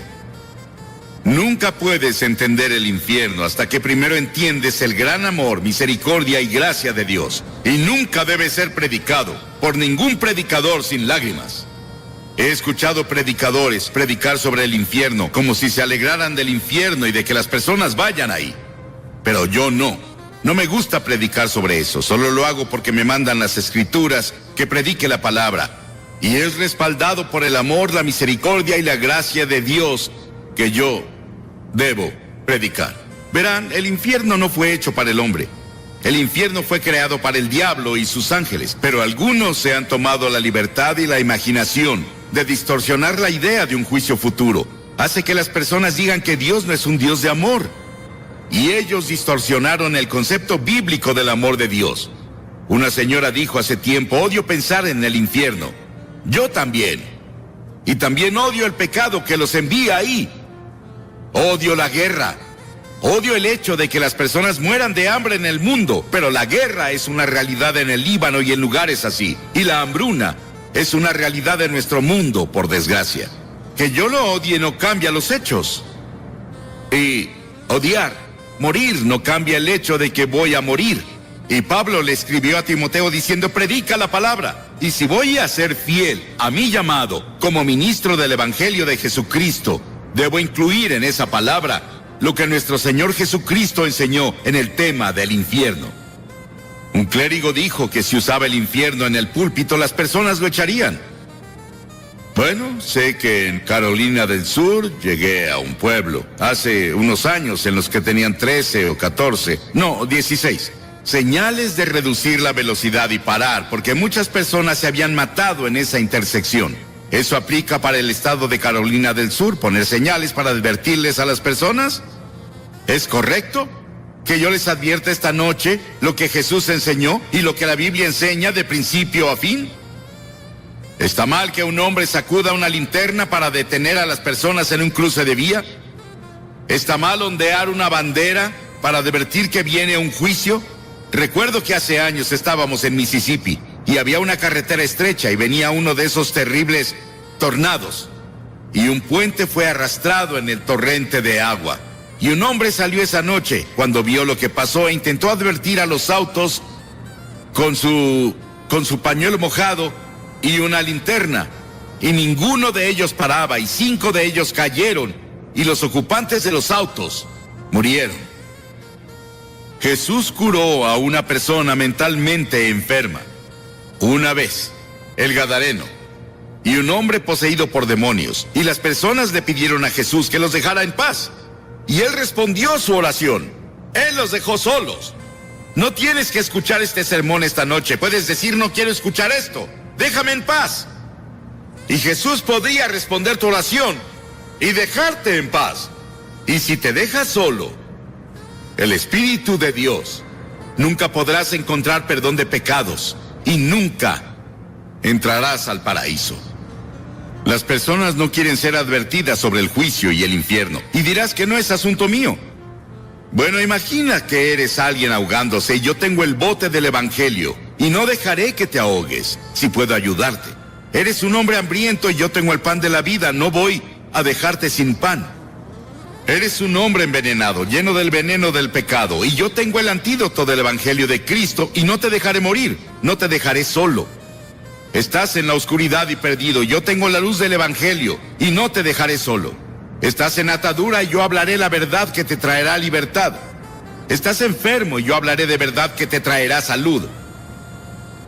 Nunca puedes entender el infierno hasta que primero entiendes el gran amor, misericordia y gracia de Dios. Y nunca debe ser predicado por ningún predicador sin lágrimas. He escuchado predicadores predicar sobre el infierno como si se alegraran del infierno y de que las personas vayan ahí. Pero yo no. No me gusta predicar sobre eso. Solo lo hago porque me mandan las escrituras que predique la palabra. Y es respaldado por el amor, la misericordia y la gracia de Dios que yo debo predicar. Verán, el infierno no fue hecho para el hombre. El infierno fue creado para el diablo y sus ángeles, pero algunos se han tomado la libertad y la imaginación de distorsionar la idea de un juicio futuro. Hace que las personas digan que Dios no es un Dios de amor. Y ellos distorsionaron el concepto bíblico del amor de Dios. Una señora dijo hace tiempo: odio pensar en el infierno. Yo también. Y también odio el pecado que los envía ahí. Odio la guerra. Odio el hecho de que las personas mueran de hambre en el mundo, pero la guerra es una realidad en el Líbano y en lugares así. Y la hambruna es una realidad en nuestro mundo, por desgracia. Que yo lo odie no cambia los hechos. Y odiar, morir, no cambia el hecho de que voy a morir. Y Pablo le escribió a Timoteo diciendo: predica la palabra. Y si voy a ser fiel a mi llamado como ministro del Evangelio de Jesucristo, debo incluir en esa palabra lo que nuestro Señor Jesucristo enseñó en el tema del infierno. Un clérigo dijo que si usaba el infierno en el púlpito, las personas lo echarían. Bueno, sé que en Carolina del Sur llegué a un pueblo hace unos años en los que tenían 13 o 14, no, 16. Señales de reducir la velocidad y parar, porque muchas personas se habían matado en esa intersección. ¿Eso aplica para el estado de Carolina del Sur, poner señales para advertirles a las personas? ¿Es correcto que yo les advierta esta noche lo que Jesús enseñó y lo que la Biblia enseña de principio a fin? ¿Está mal que un hombre sacuda una linterna para detener a las personas en un cruce de vía? ¿Está mal ondear una bandera para advertir que viene un juicio? Recuerdo que hace años estábamos en Mississippi y había una carretera estrecha y venía uno de esos terribles tornados y un puente fue arrastrado en el torrente de agua. Y un hombre salió esa noche cuando vio lo que pasó e intentó advertir a los autos con su pañuelo mojado y una linterna, y ninguno de ellos paraba, y 5 de ellos cayeron, y los ocupantes de los autos murieron. Jesús curó a una persona mentalmente enferma. Una vez, el Gadareno, y un hombre poseído por demonios, y las personas le pidieron a Jesús que los dejara en paz, y él respondió su oración. Él los dejó solos. No tienes que escuchar este sermón esta noche, puedes decir no quiero escuchar esto. Déjame en paz. Y Jesús podría responder tu oración y dejarte en paz. Y si te dejas solo, el Espíritu de Dios, nunca podrás encontrar perdón de pecados y nunca entrarás al paraíso. Las personas no quieren ser advertidas sobre el juicio y el infierno. Y dirás que no es asunto mío. Bueno, imagina que eres alguien ahogándose y yo tengo el bote del Evangelio. Y no dejaré que te ahogues, si puedo ayudarte. Eres un hombre hambriento y yo tengo el pan de la vida, no voy a dejarte sin pan. Eres un hombre envenenado, lleno del veneno del pecado, y yo tengo el antídoto del Evangelio de Cristo y no te dejaré morir, no te dejaré solo. Estás en la oscuridad y perdido, yo tengo la luz del Evangelio y no te dejaré solo. Estás en atadura y yo hablaré la verdad que te traerá libertad. Estás enfermo y yo hablaré de verdad que te traerá salud.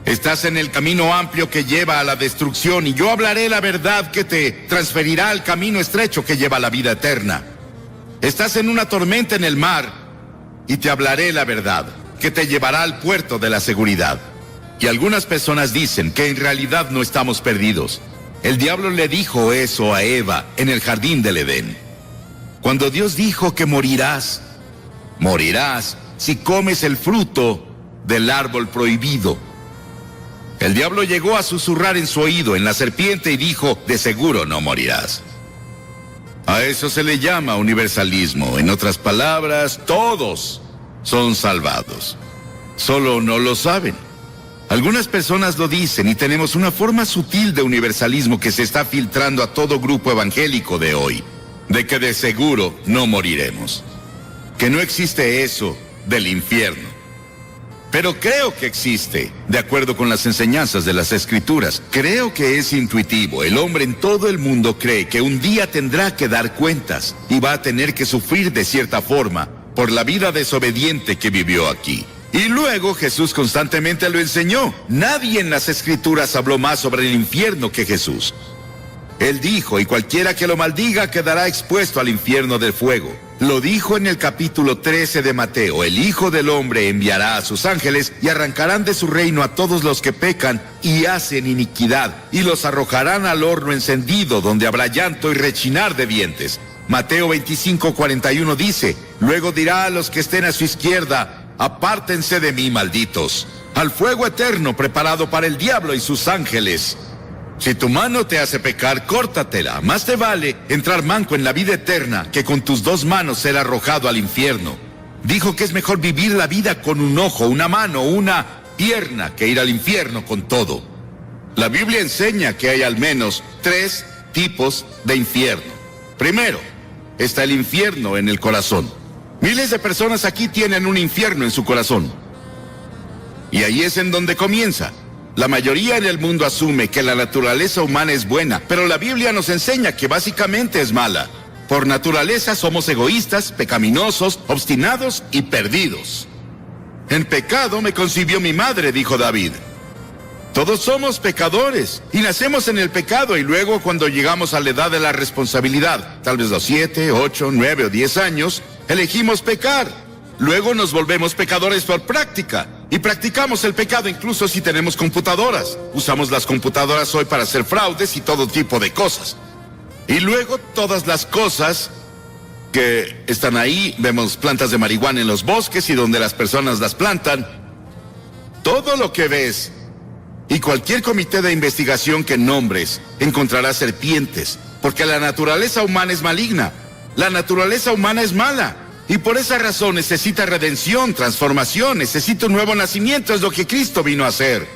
Estás en el camino amplio que lleva a la destrucción y yo hablaré la verdad que te transferirá al camino estrecho que lleva a la vida eterna. Estás en una tormenta en el mar y te hablaré la verdad que te llevará al puerto de la seguridad. Y algunas personas dicen que en realidad no estamos perdidos. El diablo le dijo eso a Eva en el jardín del Edén. Cuando Dios dijo que morirás si comes el fruto del árbol prohibido. El diablo llegó a susurrar en su oído en la serpiente y dijo, de seguro no morirás. A eso se le llama universalismo. En otras palabras, todos son salvados. Solo no lo saben. Algunas personas lo dicen y tenemos una forma sutil de universalismo que se está filtrando a todo grupo evangélico de hoy, de que de seguro no moriremos. Que no existe eso del infierno. Pero creo que existe, de acuerdo con las enseñanzas de las Escrituras. Creo que es intuitivo. El hombre en todo el mundo cree que un día tendrá que dar cuentas y va a tener que sufrir de cierta forma por la vida desobediente que vivió aquí. Y luego Jesús constantemente lo enseñó. Nadie en las Escrituras habló más sobre el infierno que Jesús. Él dijo, y cualquiera que lo maldiga quedará expuesto al infierno del fuego. Lo dijo en el capítulo 13 de Mateo, el Hijo del Hombre enviará a sus ángeles y arrancarán de su reino a todos los que pecan y hacen iniquidad, y los arrojarán al horno encendido, donde habrá llanto y rechinar de dientes. Mateo 25:41 dice, luego dirá a los que estén a su izquierda, apártense de mí, malditos, al fuego eterno preparado para el diablo y sus ángeles. Si tu mano te hace pecar, córtatela. Más te vale entrar manco en la vida eterna que con tus 2 manos ser arrojado al infierno. Dijo que es mejor vivir la vida con un ojo, una mano, una pierna, que ir al infierno con todo. La Biblia enseña que hay al menos 3 tipos de infierno. Primero, está el infierno en el corazón. Miles de personas aquí tienen un infierno en su corazón. Y ahí es en donde comienza. La mayoría en el mundo asume que la naturaleza humana es buena, pero la Biblia nos enseña que básicamente es mala. Por naturaleza somos egoístas, pecaminosos, obstinados y perdidos. En pecado me concibió mi madre, dijo David. Todos somos pecadores y nacemos en el pecado, y luego cuando llegamos a la edad de la responsabilidad, tal vez los 7, 8, 9 o 10 años, elegimos pecar. Luego nos volvemos pecadores por práctica y practicamos el pecado incluso si tenemos computadoras. Usamos las computadoras hoy para hacer fraudes y todo tipo de cosas. Y luego todas las cosas que están ahí, vemos plantas de marihuana en los bosques y donde las personas las plantan. Todo lo que ves y cualquier comité de investigación que nombres encontrará serpientes, porque la naturaleza humana es maligna. La naturaleza humana es mala. Y por esa razón necesita redención, transformación, necesita un nuevo nacimiento, es lo que Cristo vino a hacer.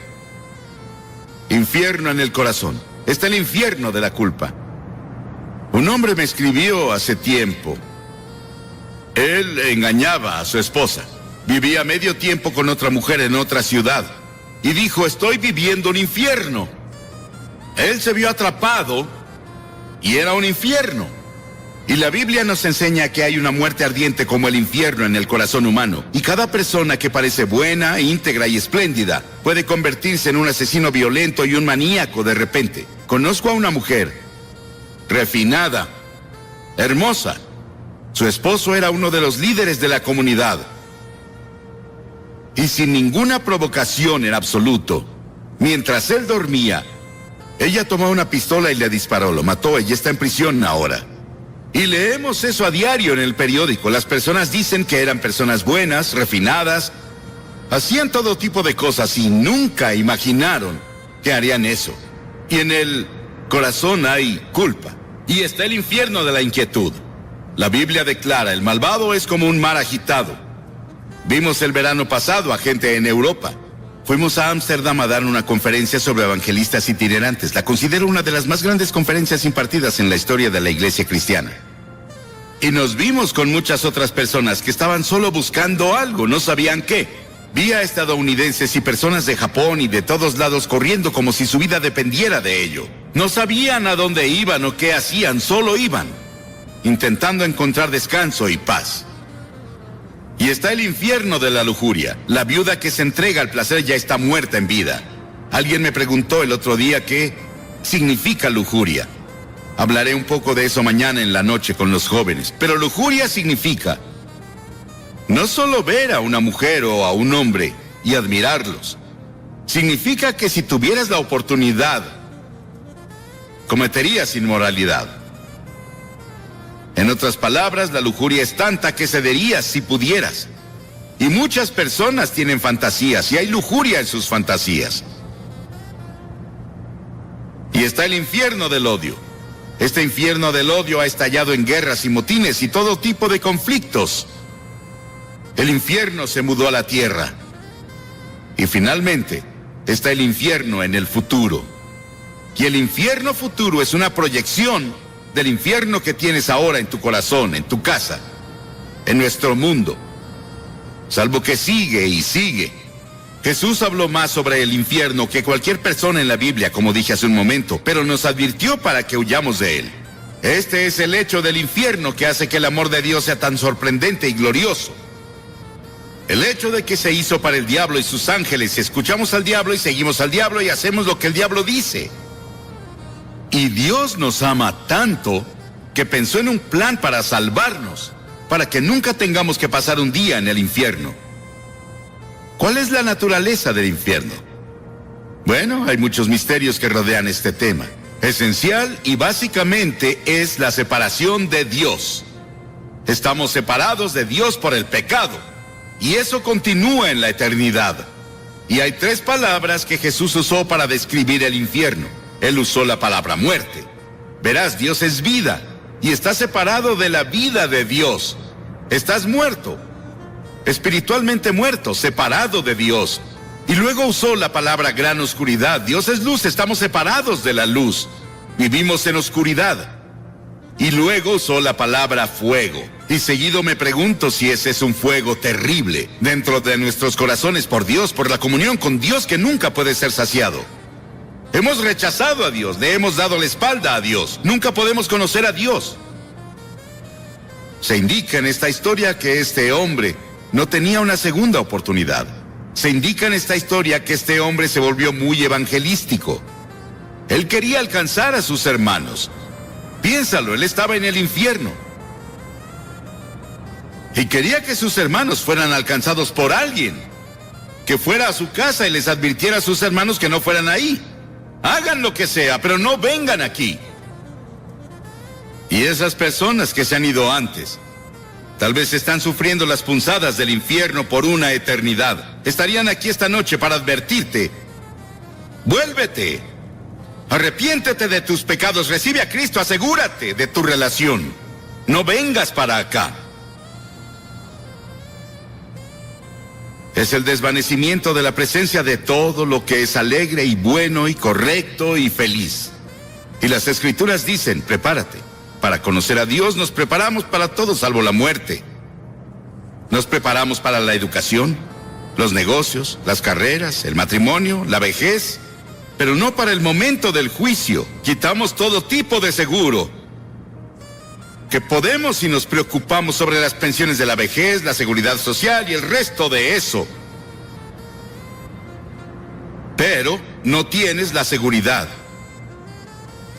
Infierno en el corazón. Está el infierno de la culpa. Un hombre me escribió hace tiempo. Él engañaba a su esposa. Vivía medio tiempo con otra mujer en otra ciudad. Y dijo, estoy viviendo un infierno. Él se vio atrapado y era un infierno. Y la Biblia nos enseña que hay una muerte ardiente como el infierno en el corazón humano. Y cada persona que parece buena, íntegra y espléndida puede convertirse en un asesino violento y un maníaco de repente. Conozco a una mujer refinada, hermosa. Su esposo era uno de los líderes de la comunidad. Y sin ninguna provocación en absoluto, mientras él dormía, ella tomó una pistola y le disparó, lo mató. Ella está en prisión ahora. Y leemos eso a diario en el periódico. Las personas dicen que eran personas buenas, refinadas, hacían todo tipo de cosas y nunca imaginaron que harían eso. Y en el corazón hay culpa. Y está el infierno de la inquietud. La Biblia declara, el malvado es como un mar agitado. Vimos el verano pasado a gente en Europa. Fuimos a Ámsterdam a dar una conferencia sobre evangelistas itinerantes. La considero una de las más grandes conferencias impartidas en la historia de la iglesia cristiana. Y nos vimos con muchas otras personas que estaban solo buscando algo, no sabían qué. Vi a estadounidenses y personas de Japón y de todos lados corriendo como si su vida dependiera de ello. No sabían a dónde iban o qué hacían, solo iban, intentando encontrar descanso y paz. Y está el infierno de la lujuria. La viuda que se entrega al placer ya está muerta en vida. Alguien me preguntó el otro día qué significa lujuria. Hablaré un poco de eso mañana en la noche con los jóvenes. Pero lujuria significa no solo ver a una mujer o a un hombre y admirarlos. Significa que si tuvieras la oportunidad, cometerías inmoralidad. En otras palabras, la lujuria es tanta que cederías si pudieras. Y muchas personas tienen fantasías y hay lujuria en sus fantasías. Y está el infierno del odio. Este infierno del odio ha estallado en guerras y motines y todo tipo de conflictos. El infierno se mudó a la tierra. Y finalmente, está el infierno en el futuro. Y el infierno futuro es una proyección del infierno que tienes ahora en tu corazón, en tu casa, en nuestro mundo. Salvo que sigue y sigue. Jesús habló más sobre el infierno que cualquier persona en la Biblia, como dije hace un momento, pero nos advirtió para que huyamos de él. Este es el hecho del infierno que hace que el amor de Dios sea tan sorprendente y glorioso. El hecho de que se hizo para el diablo y sus ángeles, escuchamos al diablo y seguimos al diablo y hacemos lo que el diablo dice. Y Dios nos ama tanto que pensó en un plan para salvarnos, para que nunca tengamos que pasar un día en el infierno. ¿Cuál es la naturaleza del infierno? Bueno, hay muchos misterios que rodean este tema. Esencial y básicamente es la separación de Dios. Estamos separados de Dios por el pecado, y eso continúa en la eternidad. Y hay 3 palabras que Jesús usó para describir el infierno. Él usó la palabra muerte. Verás, Dios es vida, y estás separado de la vida de Dios. Estás muerto, espiritualmente muerto, separado de Dios. Y luego usó la palabra gran oscuridad. Dios es luz, estamos separados de la luz. Vivimos en oscuridad. Y luego usó la palabra fuego. Y seguido me pregunto si ese es un fuego terrible dentro de nuestros corazones por Dios, por la comunión con Dios que nunca puede ser saciado. Hemos rechazado a Dios, le hemos dado la espalda a Dios. Nunca podemos conocer a Dios. Se indica en esta historia que este hombre no tenía una segunda oportunidad. Se indica en esta historia que este hombre se volvió muy evangelístico. Él quería alcanzar a sus hermanos. Piénsalo, él estaba en el infierno. Y quería que sus hermanos fueran alcanzados por alguien. Que fuera a su casa y les advirtiera a sus hermanos que no fueran ahí. Hagan lo que sea, pero no vengan aquí. Y esas personas que se han ido antes, tal vez están sufriendo las punzadas del infierno por una eternidad. Estarían aquí esta noche para advertirte. Vuélvete. Arrepiéntete de tus pecados. Recibe a Cristo. Asegúrate de tu relación. No vengas para acá. Es el desvanecimiento de la presencia de todo lo que es alegre y bueno y correcto y feliz. Y las Escrituras dicen, prepárate. Para conocer a Dios nos preparamos para todo salvo la muerte. Nos preparamos para la educación, los negocios, las carreras, el matrimonio, la vejez, pero no para el momento del juicio. Quitamos todo tipo de seguro que podemos si nos preocupamos sobre las pensiones de la vejez, la seguridad social y el resto de eso. Pero no tienes la seguridad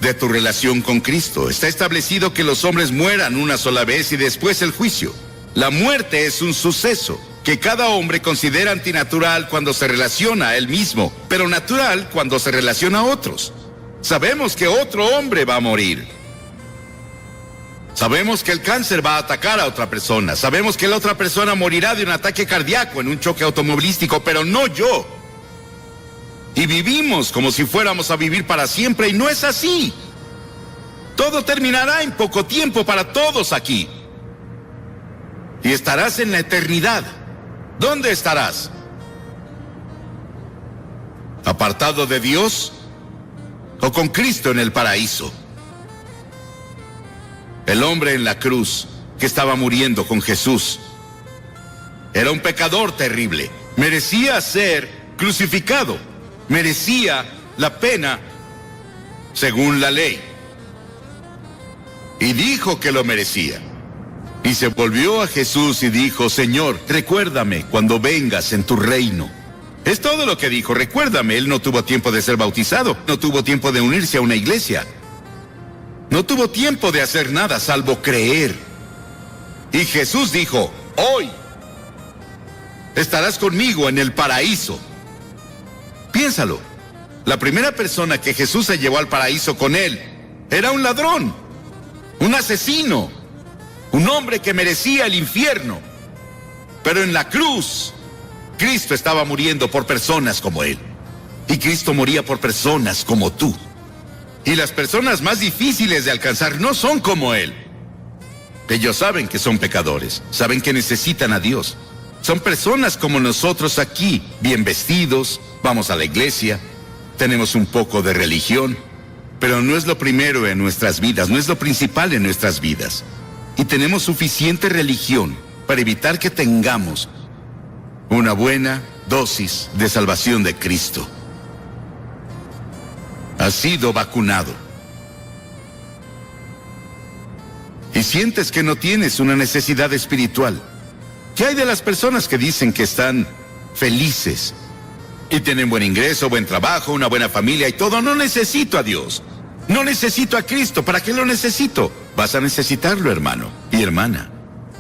de tu relación con Cristo. Está establecido que los hombres mueran una sola vez y después el juicio. La muerte es un suceso que cada hombre considera antinatural cuando se relaciona a él mismo, pero natural cuando se relaciona a otros. Sabemos que otro hombre va a morir. Sabemos que el cáncer va a atacar a otra persona. Sabemos que la otra persona morirá de un ataque cardíaco en un choque automovilístico, pero no yo. Y vivimos como si fuéramos a vivir para siempre y no es así. Todo terminará en poco tiempo para todos aquí. Y estarás en la eternidad. ¿Dónde estarás? ¿Apartado de Dios o con Cristo en el paraíso? El hombre en la cruz que estaba muriendo con Jesús era un pecador terrible. Merecía ser crucificado. Merecía la pena según la ley. Y dijo que lo merecía. Y se volvió a Jesús y dijo, Señor, recuérdame cuando vengas en tu reino. Es todo lo que dijo, recuérdame. Él no tuvo tiempo de ser bautizado, no tuvo tiempo de unirse a una iglesia. No tuvo tiempo de hacer nada salvo creer. Y Jesús dijo, hoy estarás conmigo en el paraíso. Piénsalo, la primera persona que Jesús se llevó al paraíso con él era un ladrón, un asesino, un hombre que merecía el infierno. Pero en la cruz, Cristo estaba muriendo por personas como él. Y Cristo moría por personas como tú. Y las personas más difíciles de alcanzar no son como él. Ellos saben que son pecadores, saben que necesitan a Dios. Son personas como nosotros aquí, bien vestidos, vamos a la iglesia, tenemos un poco de religión, pero no es lo primero en nuestras vidas, no es lo principal en nuestras vidas. Y tenemos suficiente religión para evitar que tengamos una buena dosis de salvación de Cristo. Has sido vacunado. Y sientes que no tienes una necesidad espiritual. ¿Qué hay de las personas que dicen que están felices y tienen buen ingreso, buen trabajo, una buena familia y todo? No necesito a Dios. No necesito a Cristo. ¿Para qué lo necesito? Vas a necesitarlo, hermano y hermana.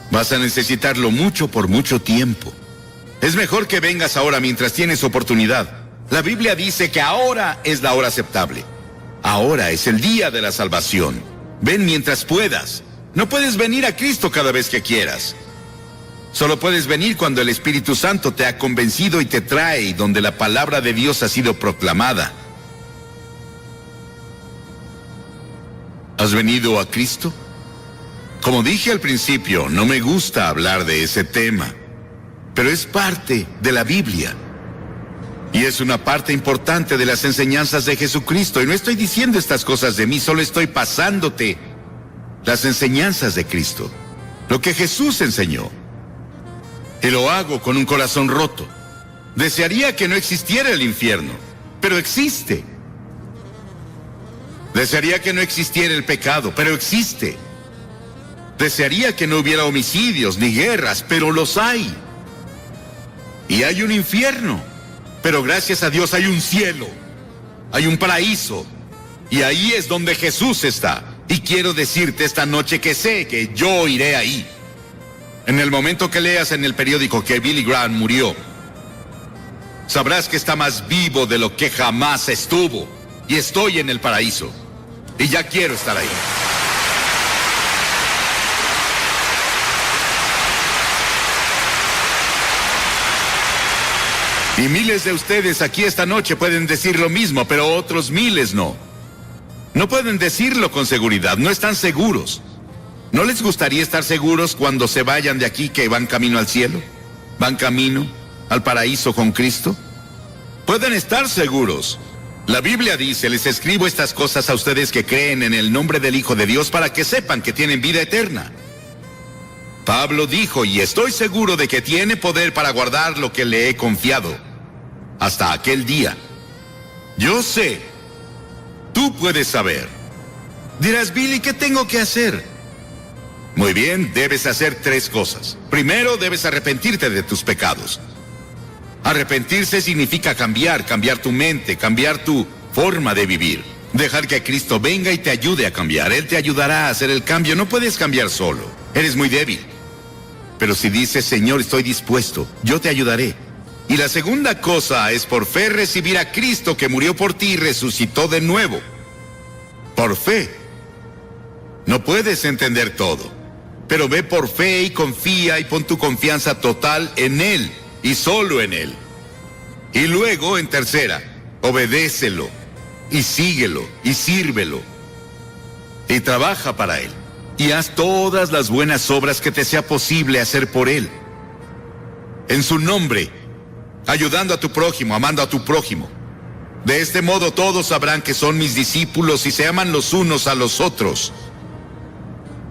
Vas a necesitarlo mucho por mucho tiempo. Es mejor que vengas ahora mientras tienes oportunidad. La Biblia dice que ahora es la hora aceptable. Ahora es el día de la salvación. Ven mientras puedas. No puedes venir a Cristo cada vez que quieras. Solo puedes venir cuando el Espíritu Santo te ha convencido y te trae y donde la palabra de Dios ha sido proclamada. ¿Has venido a Cristo? Como dije al principio, no me gusta hablar de ese tema, pero es parte de la Biblia. Y es una parte importante de las enseñanzas de Jesucristo. Y no estoy diciendo estas cosas de mí, solo estoy pasándote las enseñanzas de Cristo. Lo que Jesús enseñó. Y lo hago con un corazón roto. Desearía que no existiera el infierno, pero existe. Desearía que no existiera el pecado, pero existe. Desearía que no hubiera homicidios ni guerras, pero los hay. Y hay un infierno. Pero gracias a Dios hay un cielo. Hay un paraíso. Y ahí es donde Jesús está. Y quiero decirte esta noche que sé que yo iré ahí. En el momento que leas en el periódico que Billy Graham murió, sabrás que está más vivo de lo que jamás estuvo. Y estoy en el paraíso. Y ya quiero estar ahí. Y miles de ustedes aquí esta noche pueden decir lo mismo, pero otros miles no. No pueden decirlo con seguridad, no están seguros. ¿No les gustaría estar seguros cuando se vayan de aquí que van camino al cielo? ¿Van camino al paraíso con Cristo? Pueden estar seguros. La Biblia dice, les escribo estas cosas a ustedes que creen en el nombre del Hijo de Dios para que sepan que tienen vida eterna. Pablo dijo, y estoy seguro de que tiene poder para guardar lo que le he confiado hasta aquel día. Yo sé. Tú puedes saber. Dirás, Billy, ¿qué tengo que hacer? Muy bien, debes hacer 3 cosas. Primero, debes arrepentirte de tus pecados. Arrepentirse significa cambiar tu mente, cambiar tu forma de vivir. Dejar que Cristo venga y te ayude a cambiar. Él te ayudará a hacer el cambio. No puedes cambiar solo. Eres muy débil. Pero si dices, Señor, estoy dispuesto, yo te ayudaré. Y la segunda cosa es por fe recibir a Cristo que murió por ti y resucitó de nuevo. Por fe. No puedes entender todo, pero ve por fe y confía y pon tu confianza total en Él y solo en Él. Y luego, en tercera, obedécelo y síguelo y sírvelo y trabaja para Él y haz todas las buenas obras que te sea posible hacer por Él. En su nombre, ayudando a tu prójimo, amando a tu prójimo. De este modo todos sabrán que son mis discípulos y se aman los unos a los otros.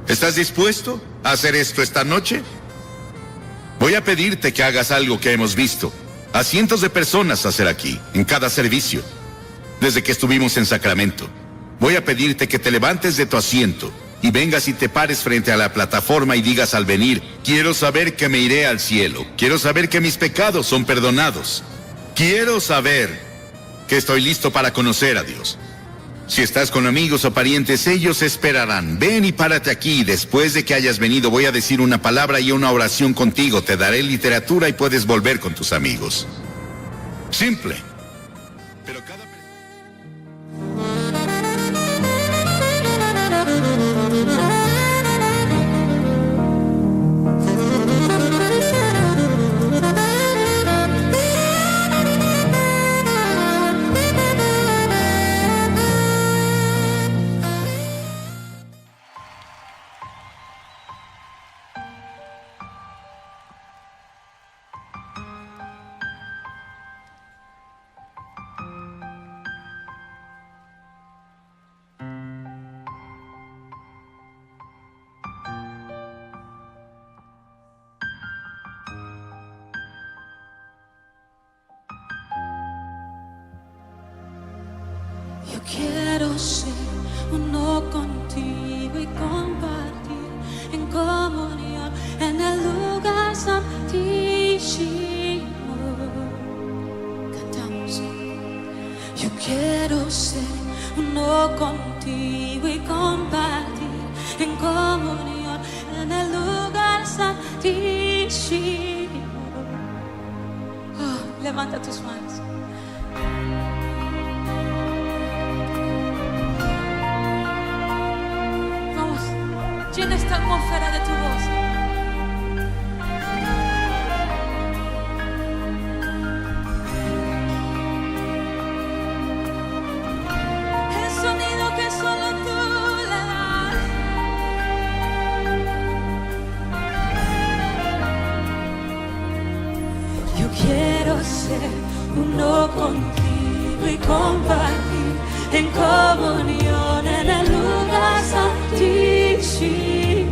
¿Estás dispuesto a hacer esto esta noche? Voy a pedirte que hagas algo que hemos visto a cientos de personas hacer aquí, en cada servicio, desde que estuvimos en Sacramento. Voy a pedirte que te levantes de tu asiento y vengas y te pares frente a la plataforma y digas al venir, quiero saber que me iré al cielo, quiero saber que mis pecados son perdonados, quiero saber que estoy listo para conocer a Dios. Si estás con amigos o parientes, ellos esperarán. Ven y párate aquí. Después de que hayas venido, voy a decir una palabra y una oración contigo. Te daré literatura y puedes volver con tus amigos. Simple. Pero cada... Yo quiero ser uno contigo y compartir en comunión en el lugar santísimo. Cantamos. Yo quiero ser uno contigo y compartir en comunión en el lugar santísimo. Oh, levanta tus manos. Llena esta atmósfera de tu voz. El sonido que solo tú le das. Yo quiero ser uno contigo y compartir en comunión en el lugar santísimo.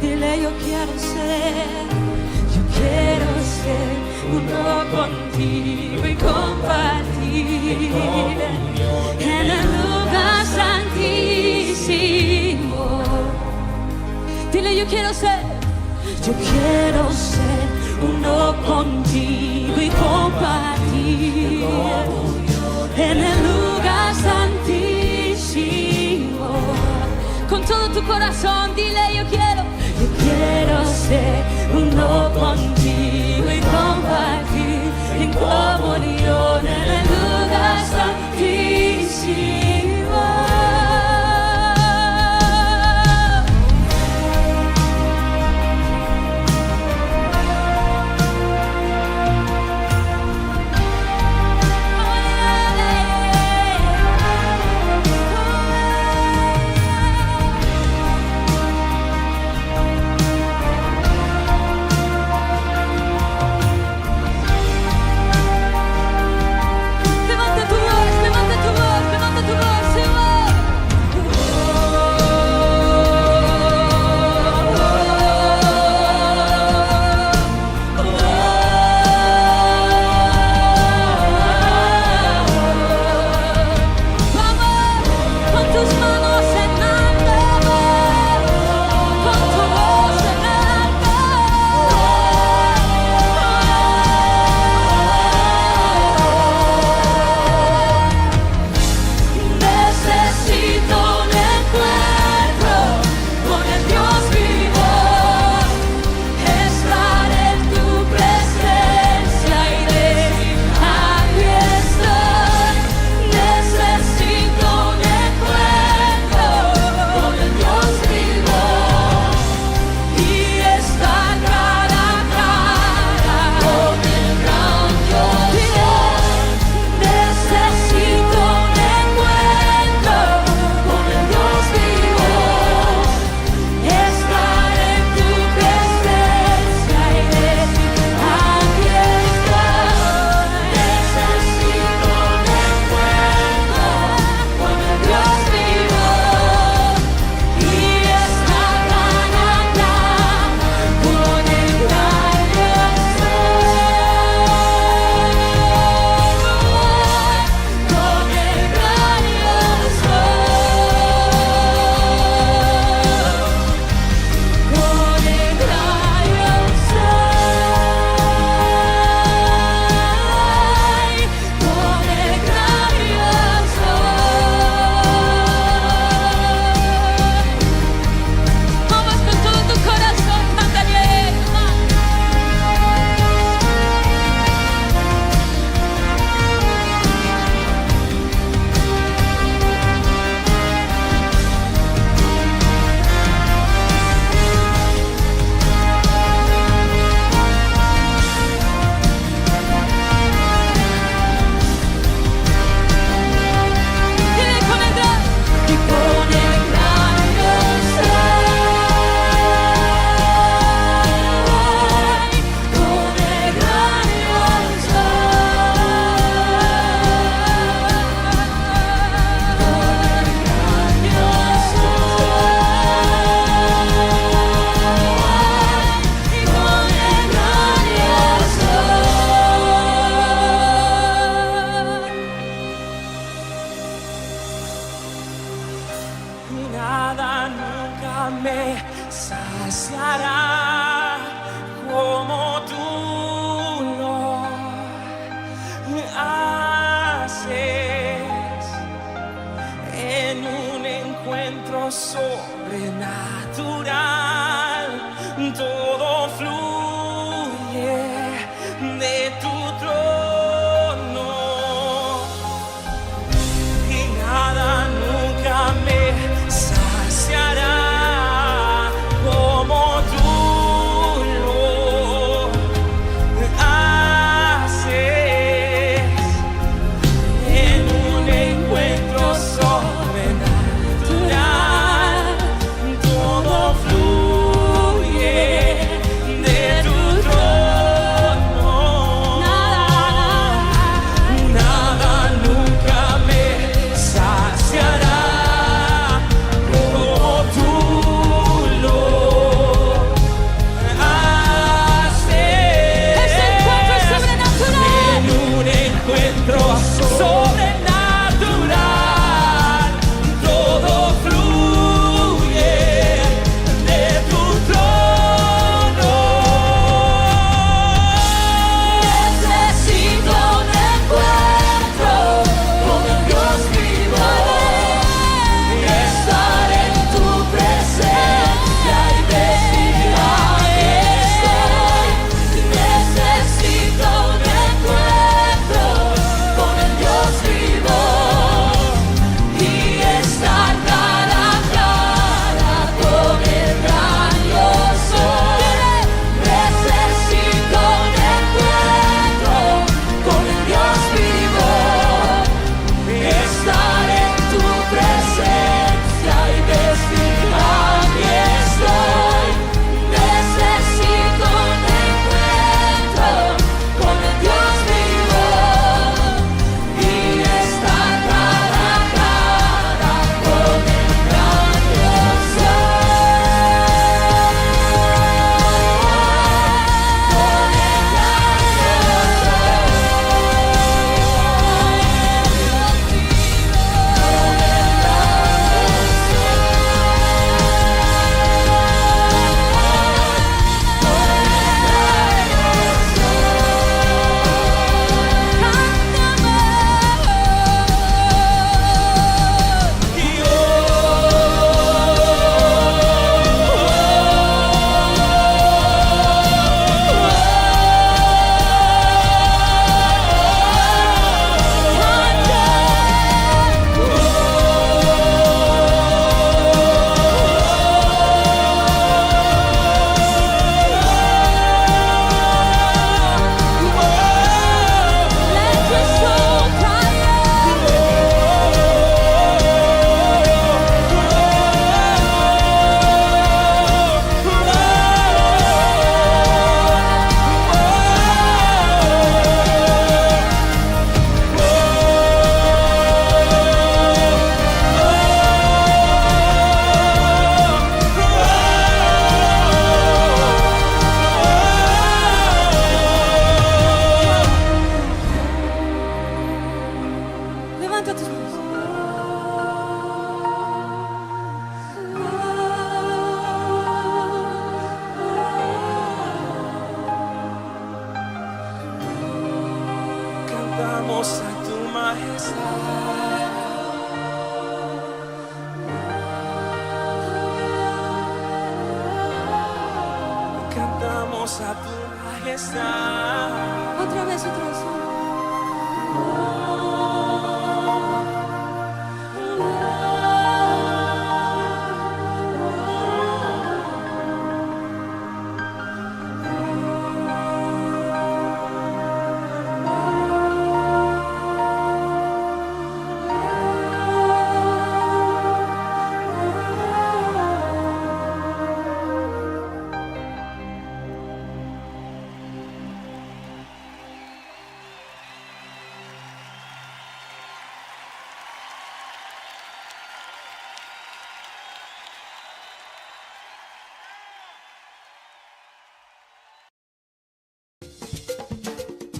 Dile, yo quiero ser uno contigo y compartir en el lugar santísimo. Dile, yo quiero ser uno contigo tu corazón, dile yo quiero ser uno contigo y compartir en comunión en el lugar santísimo. Sobrenatural, todo cantamos a tu majestad. Cantamos a tu majestad. Otra vez.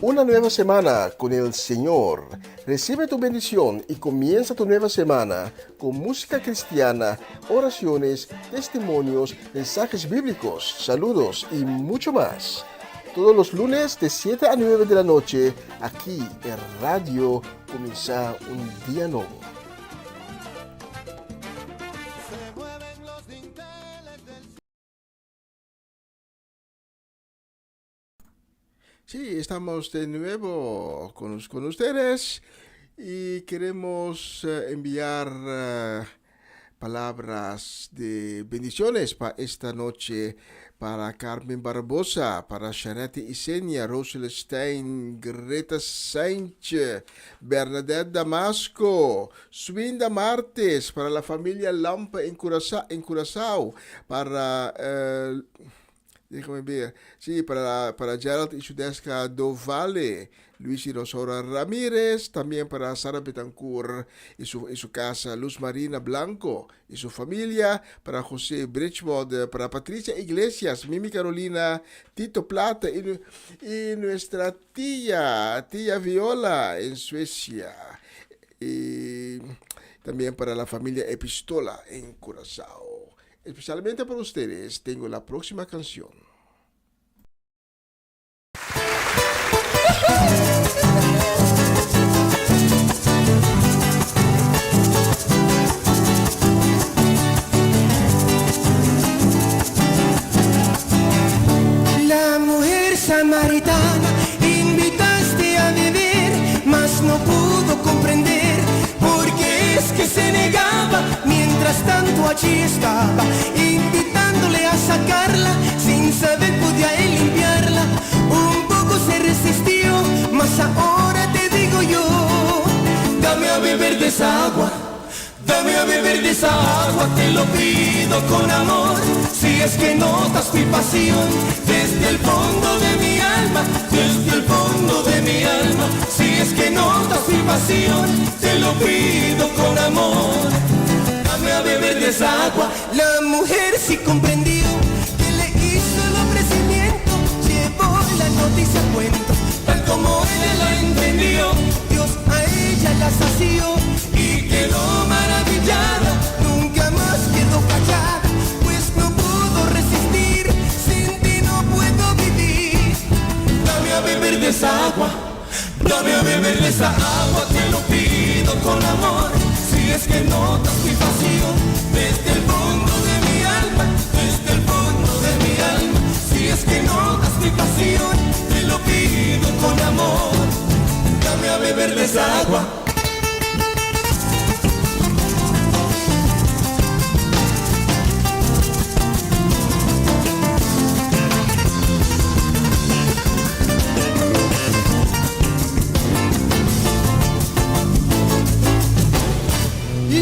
Una nueva semana con el Señor. Recibe tu bendición y comienza tu nueva semana con música cristiana, oraciones, testimonios, mensajes bíblicos, saludos y mucho más. Todos los lunes de 7 a 9 de la noche, aquí en Radio Comienza un Día Nuevo. Sí, estamos de nuevo con ustedes y queremos enviar palabras de bendiciones para esta noche para Carmen Barbosa, para Charette Isenia, Rosel Stein, Greta Sánchez, Bernadette Damasco, Swinda Martes, para la familia Lampa en Curazao, para... déjame ver. Sí, para Gerald y Sudesca do Valle, Luis y Rosora Ramírez, también para Sara Betancourt y su casa, Luz Marina Blanco y su familia, para José Bridgewood, para Patricia Iglesias, Mimi Carolina, Tito Plata y nuestra tía Viola en Suecia. Y también para la familia Epistola en Curazao. Especialmente para ustedes, tengo la próxima canción. La mujer samaritana invitaste a beber, mas no pudo comprender porque es que se negaba. Mientras tanto allí estaba, invitándole a sacarla, sin saber podía él limpiarla. Un poco se resistió, mas ahora te digo yo, dame a beber de esa agua. Dame a beber de esa agua, te lo pido con amor. Si es que notas mi pasión desde el fondo de mi alma, desde el fondo de mi alma. Si es que notas mi pasión, te lo pido con amor. Dame a beber de esa agua. La mujer sí comprendió que le hizo el ofrecimiento, llevó la noticia a cuento, tal como ella la entendió. Dios a ella la sació y quedó maravillada, nunca más quedó callada, pues no pudo resistir, sin ti no puedo vivir. Dame a beber de esa agua, dame a beber de esa agua, te lo pido con amor. Si es que notas mi pasión desde el fondo de mi alma, desde el fondo de mi alma. Si es que notas mi pasión, te lo pido con amor. Dame a beber de esa agua.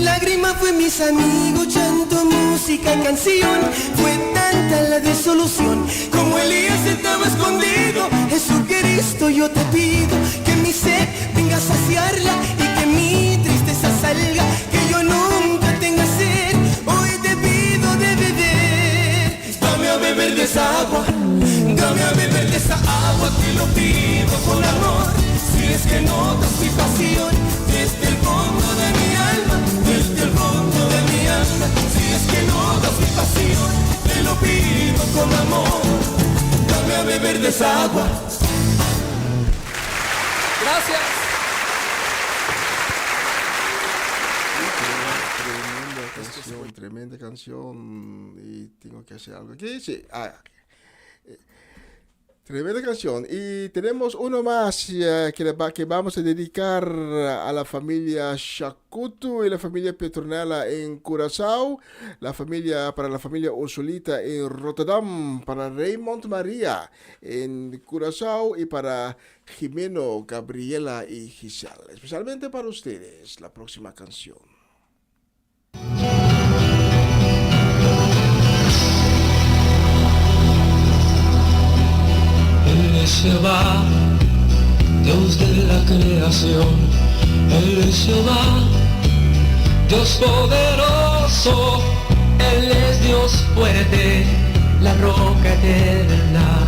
Lágrima fue mis amigos, llanto, música, canción. Fue tanta la desolución, como Elías estaba escondido. Jesucristo, yo te pido que mi sed venga a saciarla y que mi tristeza salga, que yo nunca tenga sed. Hoy te pido de beber. Dame a beber de esa agua, dame a beber de esa agua, te lo pido con amor. Si es que notas mi pasión desde el fondo de mi alma, desde el fondo de mi alma. Si es que notas mi pasión, te lo pido con amor. Dame a beber de esa agua. Gracias. canción y tengo que hacer algo aquí. Sí, tremenda canción. Y tenemos uno más que vamos a dedicar a la familia Shakutu y la familia Petronella en Curazao, para la familia Ursulita en Rotterdam, para Raymond María en Curazao y para Jimeno, Gabriela y Giselle. Especialmente para ustedes, la próxima canción. Él es Jehová, Dios de la creación. Él es Jehová, Dios poderoso. Él es Dios fuerte, la roca eterna.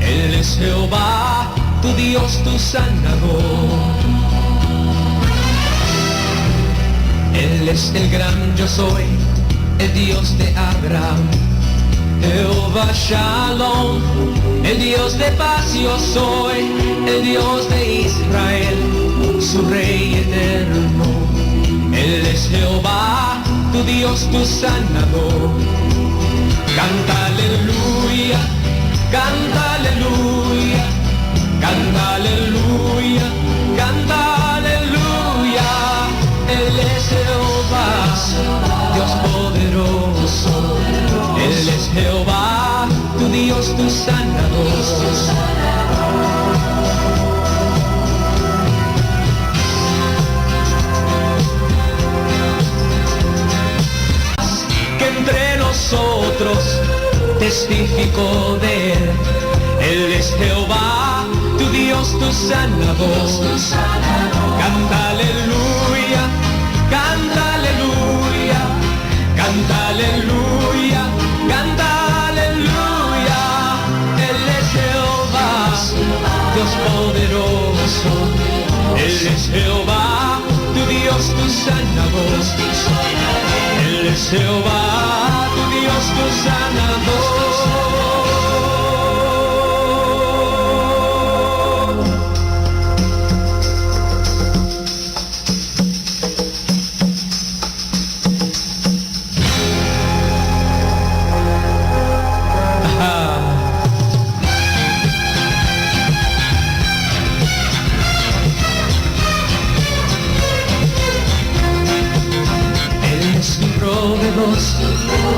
Él es Jehová, tu Dios, tu sanador. Él es el gran yo soy, el Dios de Abraham. Jehová Shalom, el Dios de paz yo soy, el Dios de Israel, su Rey eterno. Él es Jehová, tu Dios, tu sanador. Canta aleluya, canta aleluya, canta aleluya, canta aleluya. Él es Jehová, Dios poderoso. Él es Jehová, tu Dios, tu sanador. Que entre nosotros testificó de él. Él es Jehová, tu Dios, tu sanador. Canta aleluya, canta aleluya, canta aleluya, canta aleluya. Él es Jehová, Dios poderoso. Él es Jehová, tu Dios, tu sanador. Él es Jehová, tu Dios, tu sanador.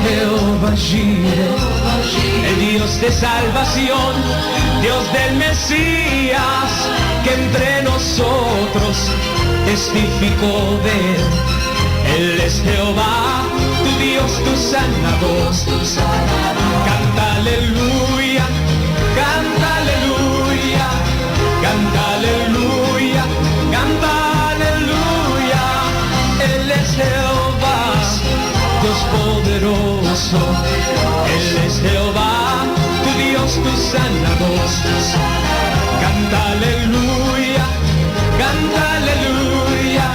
Jehová Jireh, el Dios de salvación, Dios del Mesías, que entre nosotros testificó de él. Él es Jehová, tu Dios, tu sanador. Canta aleluya, canta aleluya, canta aleluya, canta aleluya. Él es Jehová, Dios poderoso. Él es Jehová, tu Dios, tu sanador. Canta aleluya, canta aleluya,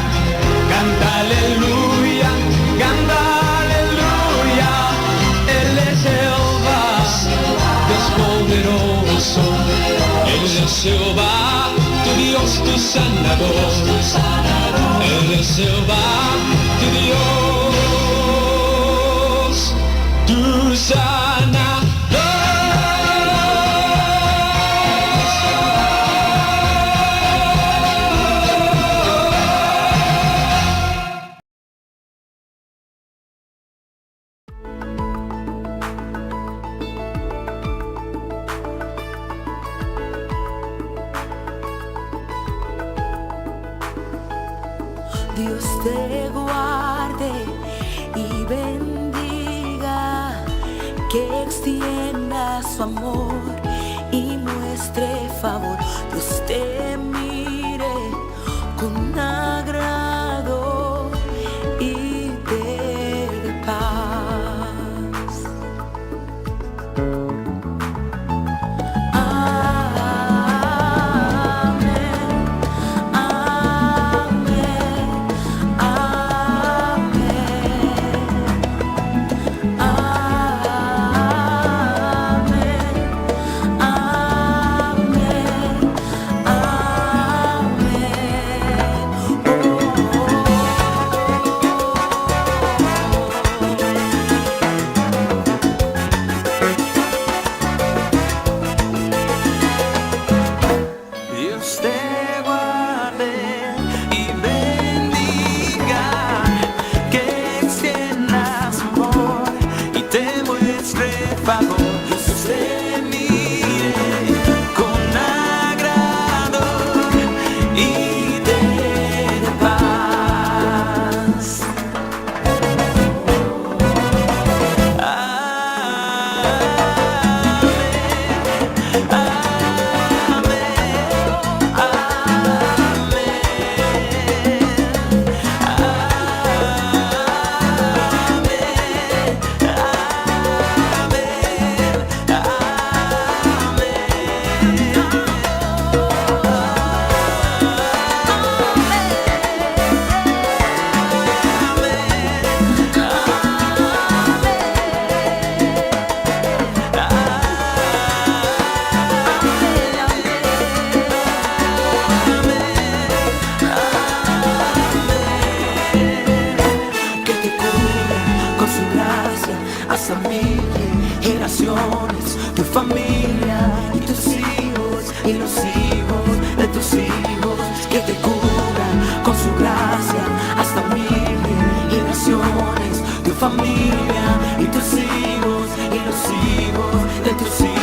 canta aleluya, canta aleluya. Él es Jehová, Dios poderoso. Él es Jehová, tu Dios, tu sanador. Él es Jehová, tu Dios, tu sanador. Dios te guarde y bendiga, que extienda su amor y muestre favor. Dios te mire con agrado y te dé paz. hijos, que te cubran con su gracia hasta 1000 generaciones, tu familia y tus hijos y los hijos de tus hijos.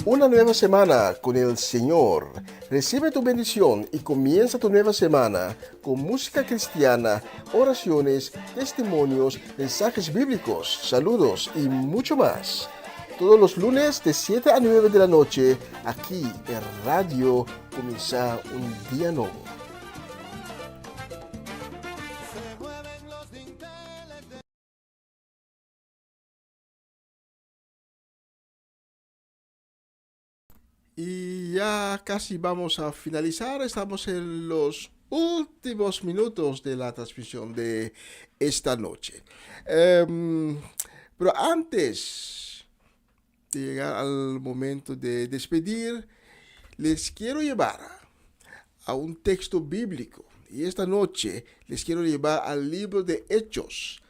Una nueva semana con el Señor. Recibe tu bendición y comienza tu nueva semana con música cristiana, oraciones, testimonios, mensajes bíblicos, saludos y mucho más. Todos los lunes de 7 a 9 de la noche, aquí en Radio Comienza un Día Nuevo. Y ya casi vamos a finalizar, estamos en los últimos minutos de la transmisión de esta noche. Pero antes de llegar al momento de despedir, les quiero llevar a un texto bíblico. Y esta noche les quiero llevar al libro de Hechos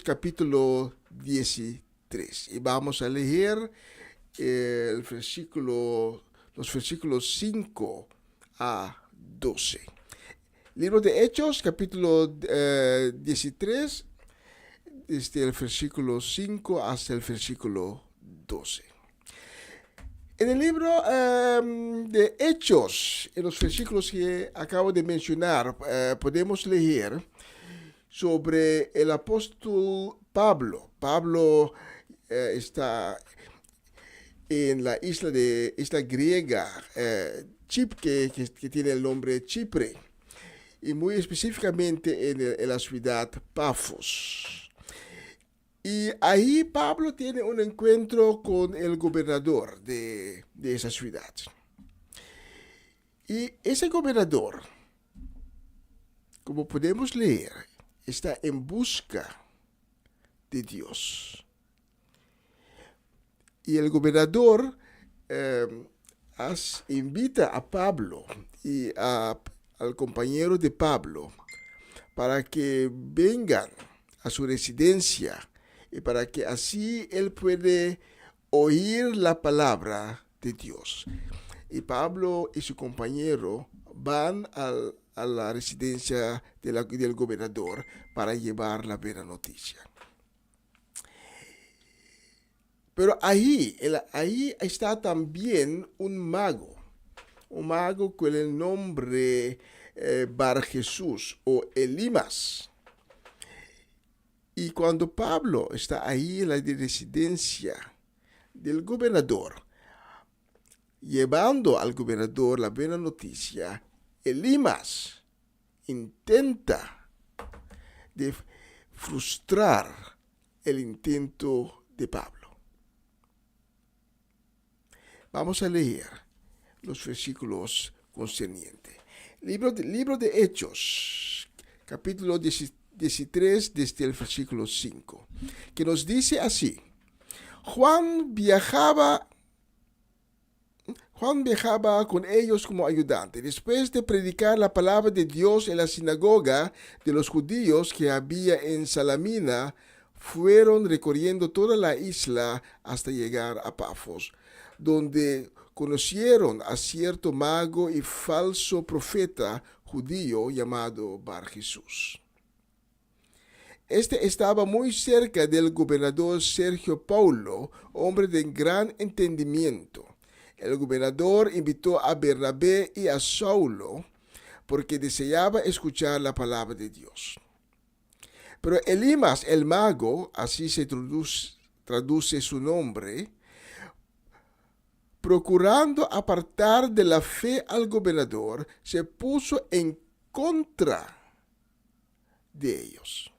capítulo 13. Y vamos a leer los versículos 5 a 12. Libro de Hechos, capítulo 13, desde el versículo 5 hasta el versículo 12. En el libro de Hechos, en los versículos que acabo de mencionar, podemos leer sobre el apóstol Pablo. Pablo está en la isla griega Chipre, que tiene el nombre Chipre, y muy específicamente en la ciudad Pafos. Y ahí Pablo tiene un encuentro con el gobernador de esa ciudad. Y ese gobernador, como podemos leer está en busca de Dios. Y el gobernador invita a Pablo y al compañero de Pablo para que vengan a su residencia y para que así él puede oír la palabra de Dios. Y Pablo y su compañero van a la residencia del gobernador para llevar la buena noticia. Pero ahí está también un mago con el nombre Bar Jesús o Elimas. Y cuando Pablo está ahí en la residencia del gobernador, llevando al gobernador la buena noticia, Elimas intenta de frustrar el intento de Pablo. Vamos a leer los versículos concernientes. Libro de Hechos, capítulo 13, desde el versículo 5, que nos dice así: Juan viajaba con ellos como ayudante. Después de predicar la palabra de Dios en la sinagoga de los judíos que había en Salamina, fueron recorriendo toda la isla hasta llegar a Pafos, donde conocieron a cierto mago y falso profeta judío llamado Bar Jesús. Este estaba muy cerca del gobernador Sergio Paulo, hombre de gran entendimiento. El gobernador invitó a Bernabé y a Saulo porque deseaba escuchar la palabra de Dios. Pero Elimas, el mago, así se traduce su nombre, procurando apartar de la fe al gobernador, se puso en contra de ellos.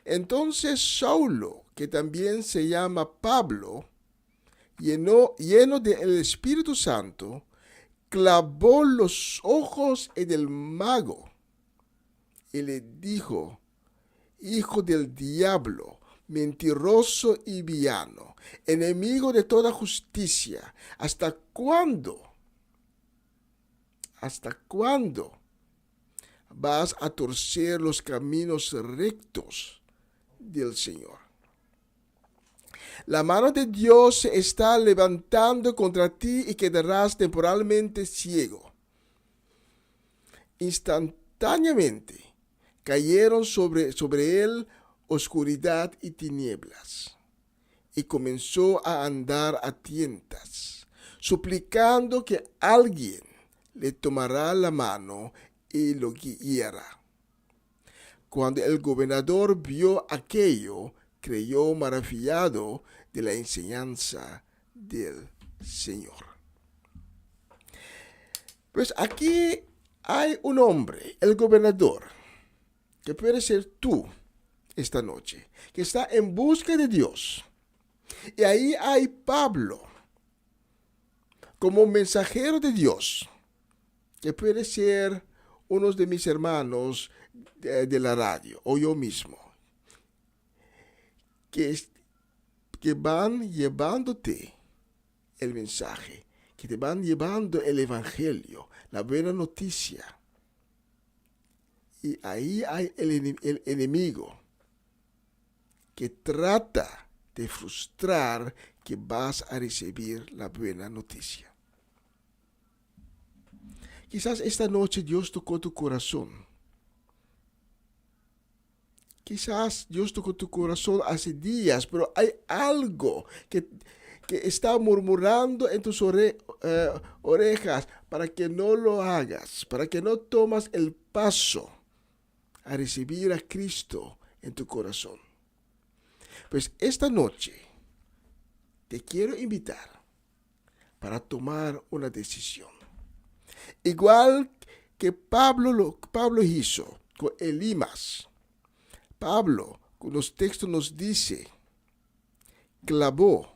Entonces Saulo, que también se llama Pablo, lleno del Espíritu Santo, clavó los ojos en el mago y le dijo: Hijo del diablo, mentiroso y villano, enemigo de toda justicia, ¿hasta cuándo vas a torcer los caminos rectos del Señor? La mano de Dios se está levantando contra ti y quedarás temporalmente ciego. Instantáneamente cayeron sobre él oscuridad y tinieblas, y comenzó a andar a tientas, suplicando que alguien le tomará la mano y lo guiara. Cuando el gobernador vio aquello, creyó maravillado de la enseñanza del Señor. Pues aquí hay un hombre, el gobernador, que puede ser tú esta noche, que está en busca de Dios. Y ahí hay Pablo, como mensajero de Dios, que puede ser uno de mis hermanos de la radio, o yo mismo, que van llevándote el mensaje, que te van llevando el evangelio, la buena noticia. Y ahí hay el enemigo que trata de frustrar que vas a recibir la buena noticia. Quizás esta noche Dios tocó tu corazón. Quizás Dios tocó tu corazón hace días, pero hay algo que está murmurando en tus orejas para que no lo hagas, para que no tomas el paso a recibir a Cristo en tu corazón. Pues esta noche te quiero invitar para tomar una decisión. Igual que Pablo hizo con Elimas. Pablo, con los textos nos dice, clavó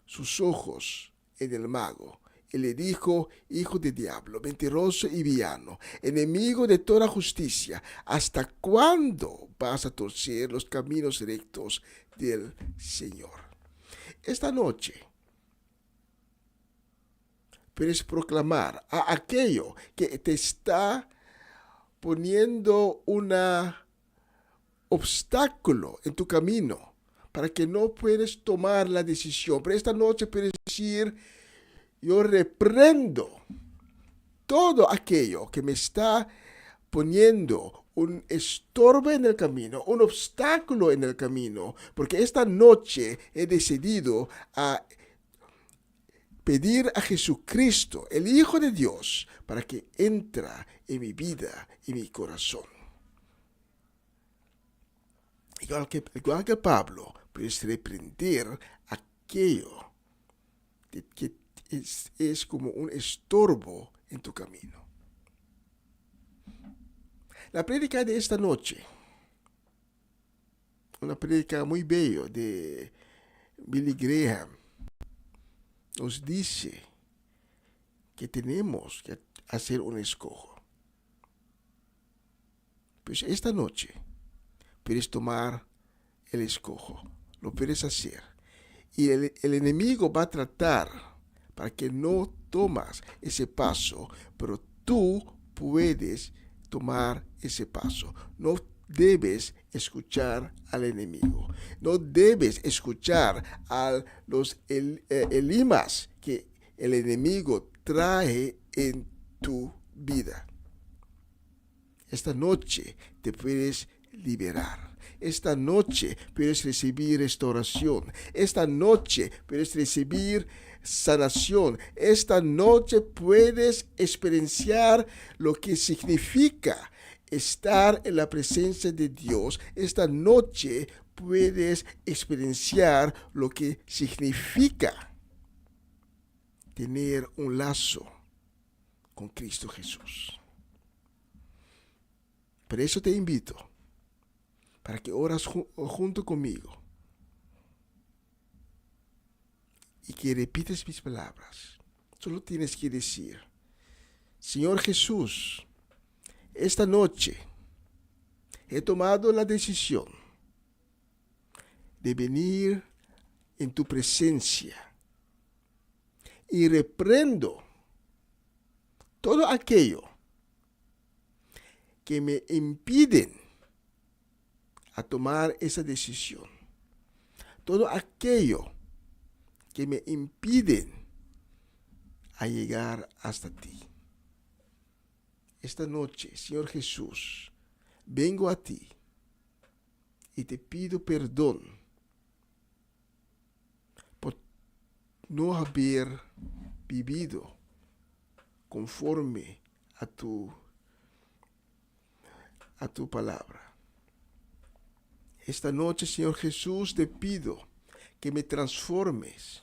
sus ojos en el mago y le dijo: hijo de diablo, mentiroso y villano, enemigo de toda justicia, ¿hasta cuándo vas a torcer los caminos rectos del Señor? Esta noche puedes proclamar a aquello que te está poniendo un obstáculo en tu camino para que no puedes tomar la decisión. Pero esta noche puedes decir: yo reprendo todo aquello que me está poniendo un estorbo en el camino, un obstáculo en el camino, porque esta noche he decidido a pedir a Jesucristo, el Hijo de Dios, para que entra en mi vida y mi corazón. Igual que Pablo, puedes reprender aquello que es como un estorbo en tu camino. La prédica de esta noche, una prédica muy bella de Billy Graham, nos dice que tenemos que hacer un escojo. Pues esta noche puedes tomar el escojo, lo puedes hacer. Y el enemigo va a tratar para que no tomas ese paso, pero tú puedes tomar ese paso. No debes escuchar al enemigo. No debes escuchar a los elimas que el enemigo trae en tu vida. Esta noche te puedes liberar. Esta noche puedes recibir restauración. Esta noche puedes recibir sanación. Esta noche puedes experienciar lo que significa estar en la presencia de Dios. Esta noche puedes experienciar lo que significa tener un lazo con Cristo Jesús. Por eso te invito para que oras junto conmigo y que repites mis palabras. Solo tienes que decir: Señor Jesús, esta noche he tomado la decisión de venir en tu presencia y reprendo todo aquello que me impiden a tomar esa decisión. Todo aquello que me impiden a llegar hasta ti. Esta noche, Señor Jesús, vengo a ti y te pido perdón por no haber vivido conforme a tu palabra. Esta noche, Señor Jesús, te pido que me transformes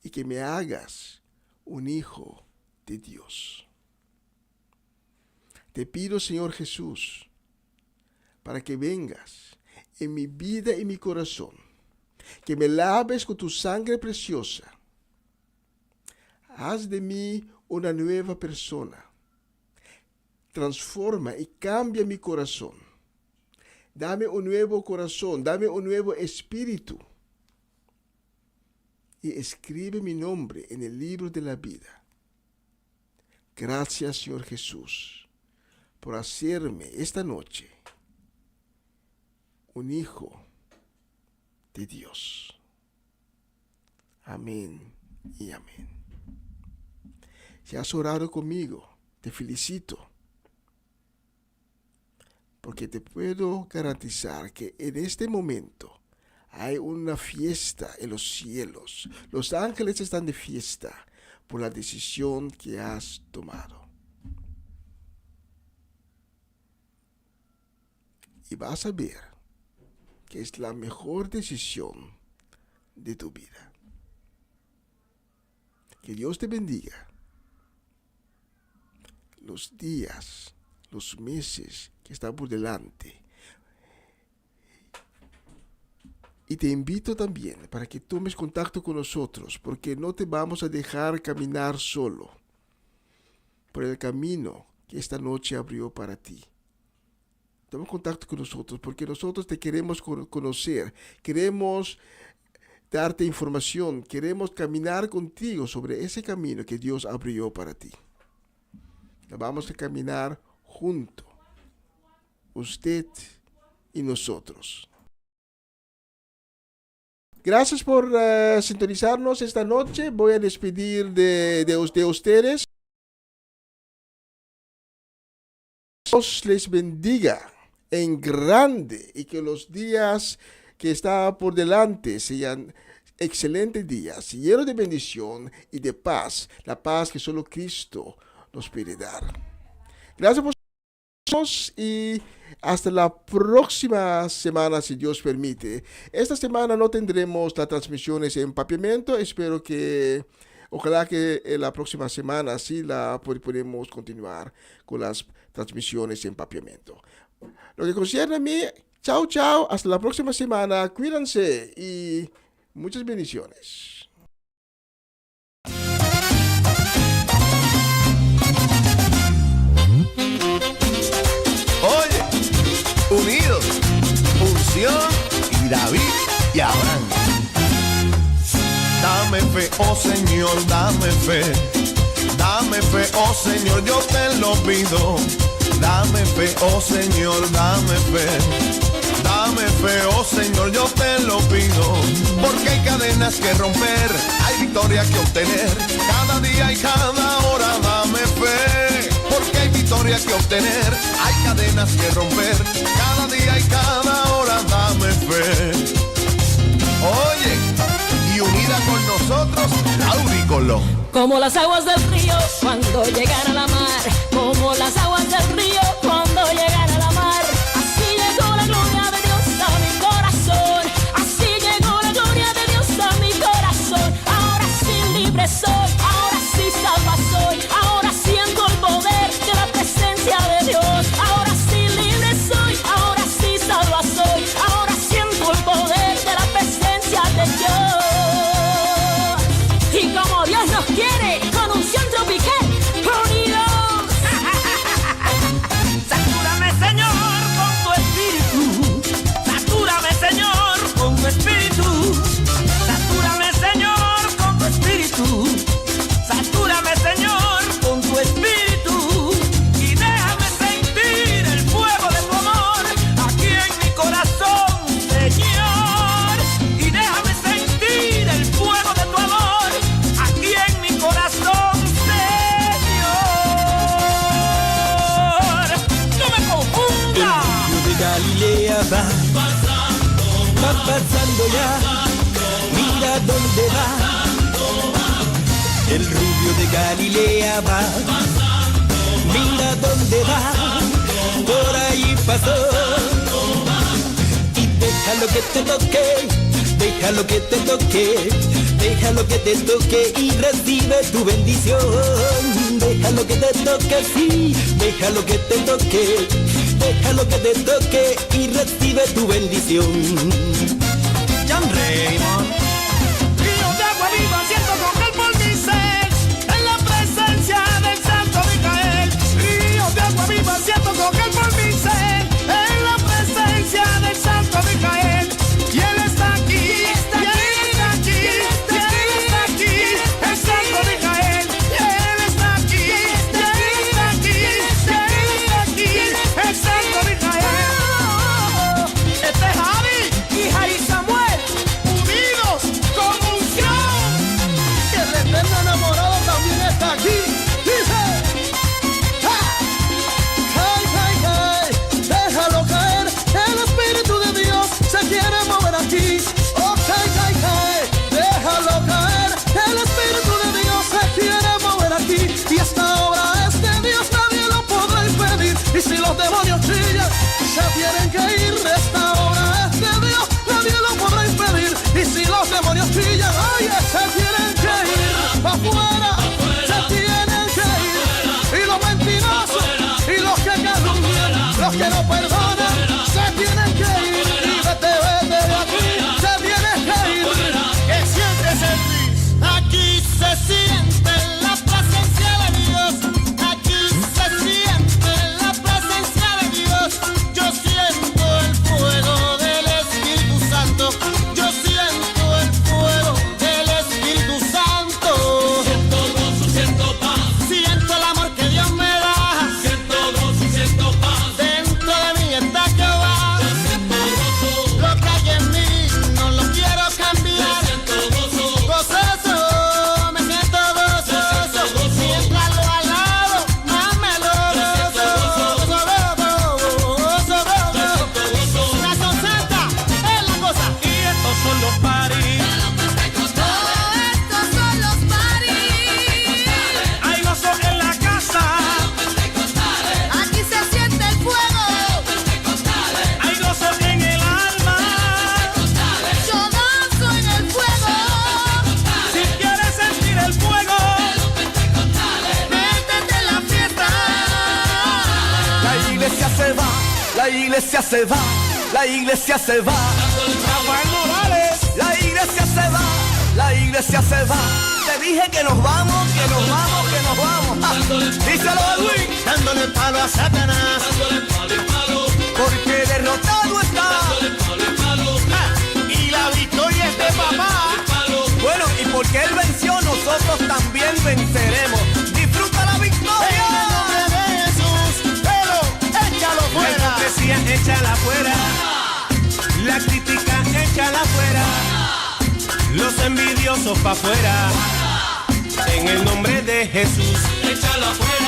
y que me hagas un hijo de Dios. Te pido, Señor Jesús, para que vengas en mi vida y mi corazón, que me laves con tu sangre preciosa. Haz de mí una nueva persona. Transforma y cambia mi corazón. Dame un nuevo corazón, dame un nuevo espíritu. Y escribe mi nombre en el libro de la vida. Gracias, Señor Jesús, por hacerme esta noche un hijo de Dios. Amén y amén. Si has orado conmigo, te felicito, porque te puedo garantizar que en este momento hay una fiesta en los cielos. Los ángeles están de fiesta por la decisión que has tomado. Y vas a ver que es la mejor decisión de tu vida. Que Dios te bendiga los días, los meses que están por delante. Y te invito también para que tomes contacto con nosotros, porque no te vamos a dejar caminar solo por el camino que esta noche abrió para ti. Toma contacto con nosotros, porque nosotros te queremos conocer, queremos darte información, queremos caminar contigo sobre ese camino que Dios abrió para ti. Vamos a caminar juntos, usted y nosotros. Gracias por sintonizarnos esta noche. Voy a despedir de ustedes. Dios les bendiga en grande y que los días que están por delante sean excelentes días, llenos de bendición y de paz, la paz que solo Cristo nos puede dar. Gracias por nosotros y hasta la próxima semana, si Dios permite. Esta semana no tendremos las transmisiones en papiamento. Espero que, ojalá que la próxima semana sí la podemos continuar con las transmisiones en papiamento. Lo que concierne a mí, chao, chao. Hasta la próxima semana. Cuídense y muchas bendiciones. Unidos, Unción y David y Abraham. Dame fe, oh Señor, dame fe, oh Señor, yo te lo pido. Dame fe, oh Señor, dame fe, oh Señor, yo te lo pido. Porque hay cadenas que romper, hay victoria que obtener, cada día y cada hora dame fe. Porque hay victoria que obtener, hay cadenas que romper, cada día y cada hora dame fe. Oye, y unida con nosotros, Lauri Colón. Como las aguas del río cuando llegan a la mar, como las aguas del río cuando llegan a la mar, así llegó la gloria de Dios a mi corazón, así llegó la gloria de Dios a mi corazón. Ahora sí libre soy, ahora sí salva soy, ahora siento el poder de la presencia de Dios. Ahora sí libre soy, ahora sí salva soy, ahora siento el poder de la presencia de Dios. Y como Dios nos quiere, con unción tropical, unidos. Satúrame, Señor, con tu espíritu. Satúrame, Señor, con tu espíritu. Satúrame, Señor, con tu espíritu. Satúrame, Señor, con tu espíritu. Y déjame sentir el fuego de tu amor aquí en mi corazón, Señor. Y déjame sentir el fuego de tu amor aquí en mi corazón, Señor. No me confundas. El río de Galilea va pasando ya, mira dónde va. El rubio de Galilea va, mira dónde va, por ahí pasó. Y déjalo que te toque, déjalo que te toque, déjalo que te toque y recibe tu bendición. Déjalo que te toque, sí, déjalo que te toque, déjalo que te toque y recibe tu bendición. John Raymond. Río de agua viva, siento correr por mi ser, en la presencia del Santo Micael. Río de agua viva, siento correr por mi ser, en la presencia del Santo Micael. Y él está aquí, y él está aquí, y él está aquí, el Santo Micael. Y él está aquí, y él está aquí, y él está aquí, el Santo Micael. Este es Javi y Jari Samuel, unidos. iglesia se va, la iglesia se va. Rafael Morales, la iglesia se va, la iglesia se va. Te dije que nos vamos, que nos vamos, que nos vamos. Díselo, Edwin. Dándole palo a Satanás, porque derrotado está. Y la victoria es de papá. Bueno, y porque él venció, nosotros también venceremos. Disfruta la victoria. En el nombre de Jesús, pero échalo fuera. La hipocresía, échala fuera. La crítica, échala fuera. Los envidiosos pa' afuera. En el nombre de Jesús, échala fuera.